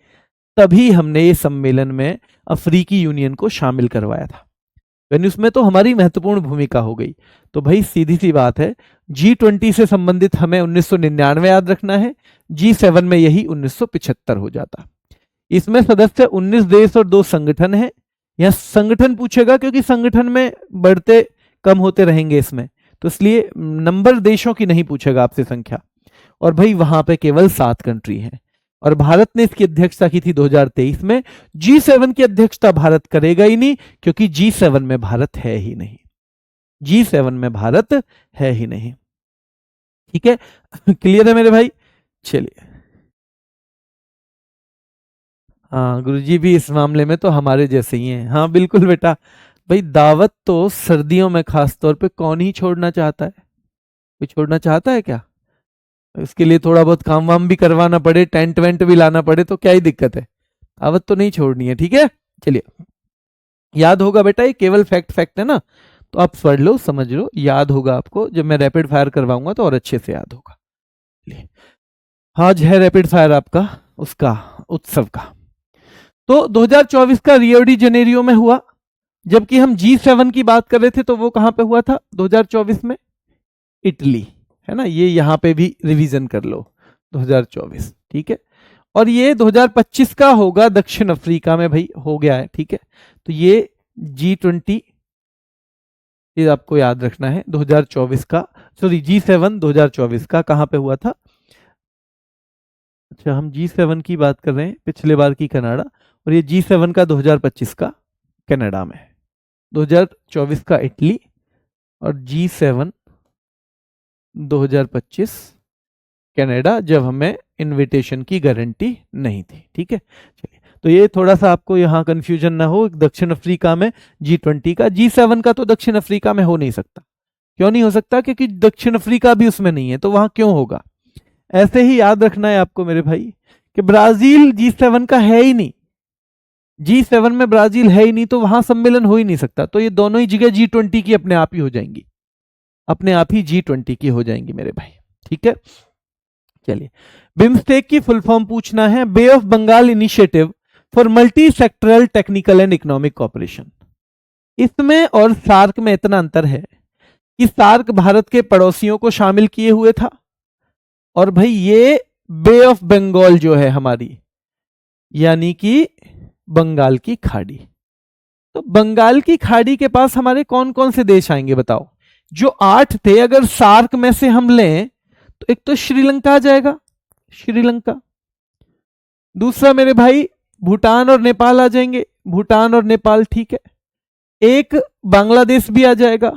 तभी हमने ये सम्मेलन में अफ्रीकी यूनियन को शामिल करवाया था, यानी उसमें तो हमारी महत्वपूर्ण भूमिका हो गई। तो भाई सीधी सी बात है, G20 से संबंधित हमें 1999 याद रखना है, G7 में यही 1975 हो जाता। इसमें सदस्य 19 देश और 2 संगठन है। यह संगठन पूछेगा क्योंकि संगठन में बढ़ते कम होते रहेंगे इसमें, तो इसलिए नंबर देशों की नहीं पूछेगा आपसे संख्या। और भाई वहां पे केवल 7 कंट्री हैं, और भारत ने इसकी अध्यक्षता की थी 2023 में। G7 की अध्यक्षता भारत करेगा ही नहीं, क्योंकि G7 में भारत है ही नहीं, G7 में भारत है ही नहीं, ठीक है, क्लियर है मेरे भाई। चलिए, हाँ गुरुजी भी इस मामले में तो हमारे जैसे ही हैं, हाँ बिल्कुल बेटा। भाई दावत तो सर्दियों में खास तौर पे कौन ही छोड़ना चाहता है, कोई छोड़ना चाहता है क्या? इसके लिए थोड़ा बहुत काम वाम भी करवाना पड़े, टेंट वेंट भी लाना पड़े तो क्या ही दिक्कत है, दावत तो नहीं छोड़नी है, ठीक है। चलिए, याद होगा बेटा, ये केवल फैक्ट है ना, तो आप पढ़ लो समझ लो, याद होगा आपको, जब मैं रैपिड फायर करवाऊंगा तो और अच्छे से याद होगा। आज है रैपिड फायर आपका उसका उत्सव का। तो 2024 का रियो डी जेनेरियो में हुआ, जबकि हम G7 की बात कर रहे थे तो वो कहां पे हुआ था 2024 में? इटली, है ना, ये यहां पे भी रिवीजन कर लो 2024, ठीक है। और ये 2025 का होगा दक्षिण अफ्रीका में, भाई हो गया है, ठीक है। तो ये G20 ये आपको याद रखना है, 2024 का, सॉरी G7 2024 का कहां पे हुआ था? अच्छा, हम G7 की बात कर रहे हैं, पिछले बार की कनाडा, और ये G7 का 2025 का कनाडा में, 2024 का इटली, और G7 2025 कनाडा, जब हमें इनविटेशन की गारंटी नहीं थी, ठीक है। चलिए, तो ये थोड़ा सा आपको यहाँ कंफ्यूजन ना हो, दक्षिण अफ्रीका में G20 का, G7 का तो दक्षिण अफ्रीका में हो नहीं सकता। क्यों नहीं हो सकता? क्योंकि दक्षिण अफ्रीका भी उसमें नहीं है, तो वहां क्यों होगा? ऐसे ही याद रखना है आपको मेरे भाई कि ब्राजील G7 का है ही नहीं, G7 में ब्राजील है ही नहीं, तो वहां सम्मेलन हो ही नहीं सकता। तो ये दोनों ही जगह G20 की अपने आप ही हो जाएंगी, अपने आप ही G20 की हो जाएंगी मेरे भाई, ठीक है। चलिए, बिम्स्टेक की फुल फॉर्म पूछना है, bay of Bengal initiative for multi sectoral technical and economic cooperation. इसमें और सार्क में इतना अंतर है कि सार्क भारत के पड़ोसियों को शामिल किए हुए था। और भाई ये बे ऑफ बंगाल जो है हमारी, यानी कि बंगाल की खाड़ी, तो बंगाल की खाड़ी के पास हमारे कौन कौन से देश आएंगे बताओ? जो 8 थे, अगर सार्क में से हम लें तो एक तो श्रीलंका आ जाएगा, श्रीलंका। दूसरा मेरे भाई भूटान और नेपाल आ जाएंगे, भूटान और नेपाल, ठीक है। एक बांग्लादेश भी आ जाएगा,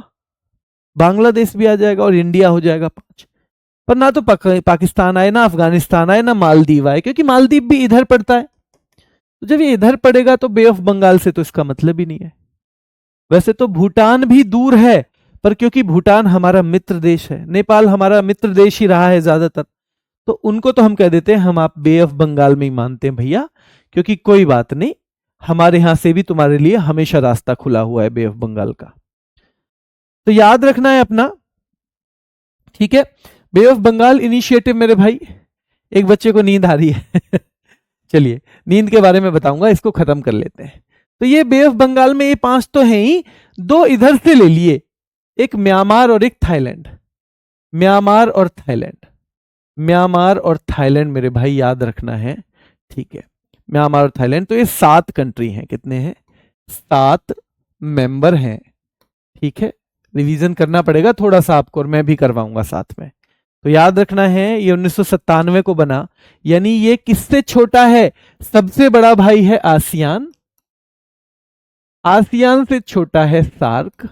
बांग्लादेश भी आ जाएगा, और इंडिया हो जाएगा 5। पर ना तो पाकिस्तान आए, ना अफगानिस्तान आए, ना मालदीव आए, क्योंकि मालदीव भी इधर पड़ता है। तो जब ये इधर पड़ेगा तो बे ऑफ बंगाल से तो इसका मतलब ही नहीं है। वैसे तो भूटान भी दूर है, पर क्योंकि भूटान हमारा मित्र देश है, नेपाल हमारा मित्र देश ही रहा है ज्यादातर, तो उनको तो हम कह देते हैं हम आप बे ऑफ बंगाल में ही मानते हैं भैया, क्योंकि कोई बात नहीं, हमारे यहां से भी तुम्हारे लिए हमेशा रास्ता खुला हुआ है बे ऑफ बंगाल का। तो याद रखना है अपना, ठीक है। बे ऑफ बंगाल इनिशिएटिव मेरे भाई, एक बच्चे को नींद आ रही है चलिए नींद के बारे में बताऊंगा, इसको खत्म कर लेते हैं। तो ये बे ऑफ बंगाल में ये 5 तो हैं ही, 2 इधर से ले लिए, एक म्यांमार और एक थाईलैंड। म्यांमार और थाईलैंड, म्यांमार और थाईलैंड मेरे भाई याद रखना है, ठीक है। म्यांमार और थाईलैंड, तो ये 7 कंट्री हैं। कितने हैं? 7 मेंबर हैं, ठीक है। रिवीजन करना पड़ेगा थोड़ा सा आपको, और मैं भी करवाऊंगा साथ में। तो याद रखना है ये 1997 को बना, यानी ये किससे छोटा है? सबसे बड़ा भाई है आसियान, आसियान से छोटा है सार्क,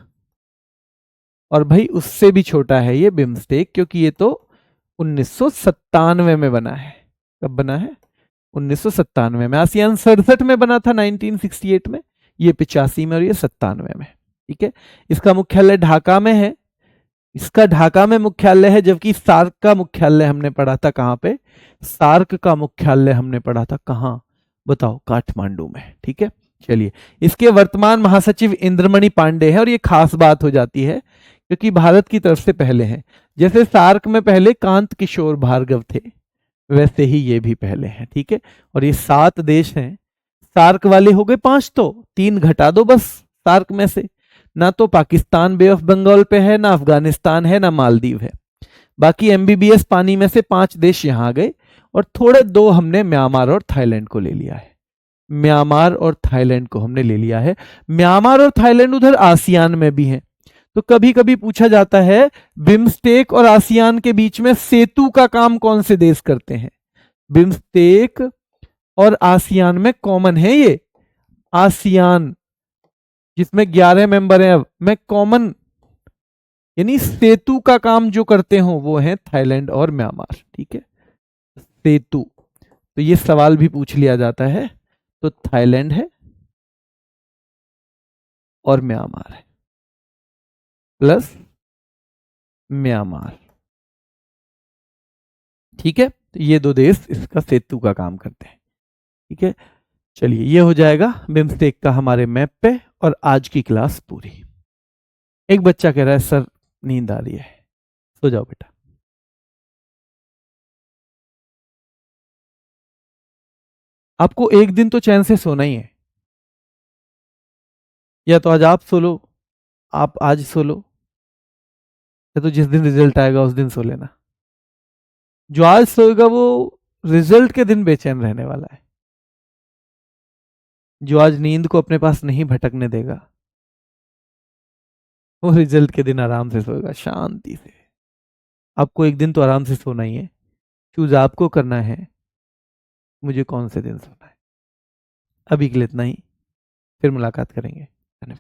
और भाई उससे भी छोटा है ये बिम्स्टेक, क्योंकि ये तो 1997 में बना है। कब बना है? 1997 में। आसियान 67 में बना था, 1968 में, ये 85 में, और ये 97 में, ठीक है। इसका मुख्यालय ढाका में है, इसका ढाका में मुख्यालय है, जबकि सार्क का मुख्यालय हमने पढ़ा था कहां पे? सार्क का मुख्यालय हमने पढ़ा था कहां बताओ? काठमांडू में, ठीक है। चलिए, इसके वर्तमान महासचिव इंद्रमणि पांडे हैं, और ये खास बात हो जाती है क्योंकि भारत की तरफ से पहले हैं। जैसे सार्क में पहले कांत किशोर भार्गव थे, वैसे ही ये भी पहले हैं, ठीक है। और ये 7 देश हैं, सार्क वाले हो गए 5, तो 3 घटा दो बस सार्क में से। ना तो पाकिस्तान बे ऑफ बंगाल पे है, ना अफगानिस्तान है, ना मालदीव है। बाकी एमबीबीएस पानी में से 5 देश यहां आ गए, और थोड़े 2 हमने म्यांमार और थाईलैंड को ले लिया है। म्यांमार और थाईलैंड को हमने ले लिया है। म्यांमार और थाईलैंड उधर आसियान में भी हैं। तो कभी कभी पूछा जाता है बिम्स्टेक और आसियान के बीच में सेतु का काम कौन से देश करते हैं? बिम्स्टेक और आसियान में कॉमन है ये आसियान, जिसमें 11 मेंबर हैं अब, में कॉमन यानी सेतु का काम जो करते हो वो है थाईलैंड और म्यांमार, ठीक है। सेतु, तो ये सवाल भी पूछ लिया जाता है, तो थाईलैंड है और म्यांमार है, प्लस म्यांमार, ठीक है। तो ये 2 देश इसका सेतु का काम करते हैं, ठीक है। चलिए, ये हो जाएगा बिम्स्टेक का हमारे मैप पे, और आज की क्लास पूरी। एक बच्चा कह रहा है सर नींद आ रही है, सो जाओ बेटा। आपको एक दिन तो चैन से सोना ही है, या तो आज आप सो लो, आप आज सो लो, या तो जिस दिन रिजल्ट आएगा उस दिन सो लेना। जो आज सोएगा वो रिजल्ट के दिन बेचैन रहने वाला है। जो आज नींद को अपने पास नहीं भटकने देगा, वो रिजल्ट के दिन आराम से सोएगा, शांति से। आपको एक दिन तो आराम से सोना ही है, चूज आपको करना है मुझे कौन से दिन सोना है। अभी के लिए इतना ही, फिर मुलाकात करेंगे। धन्यवाद।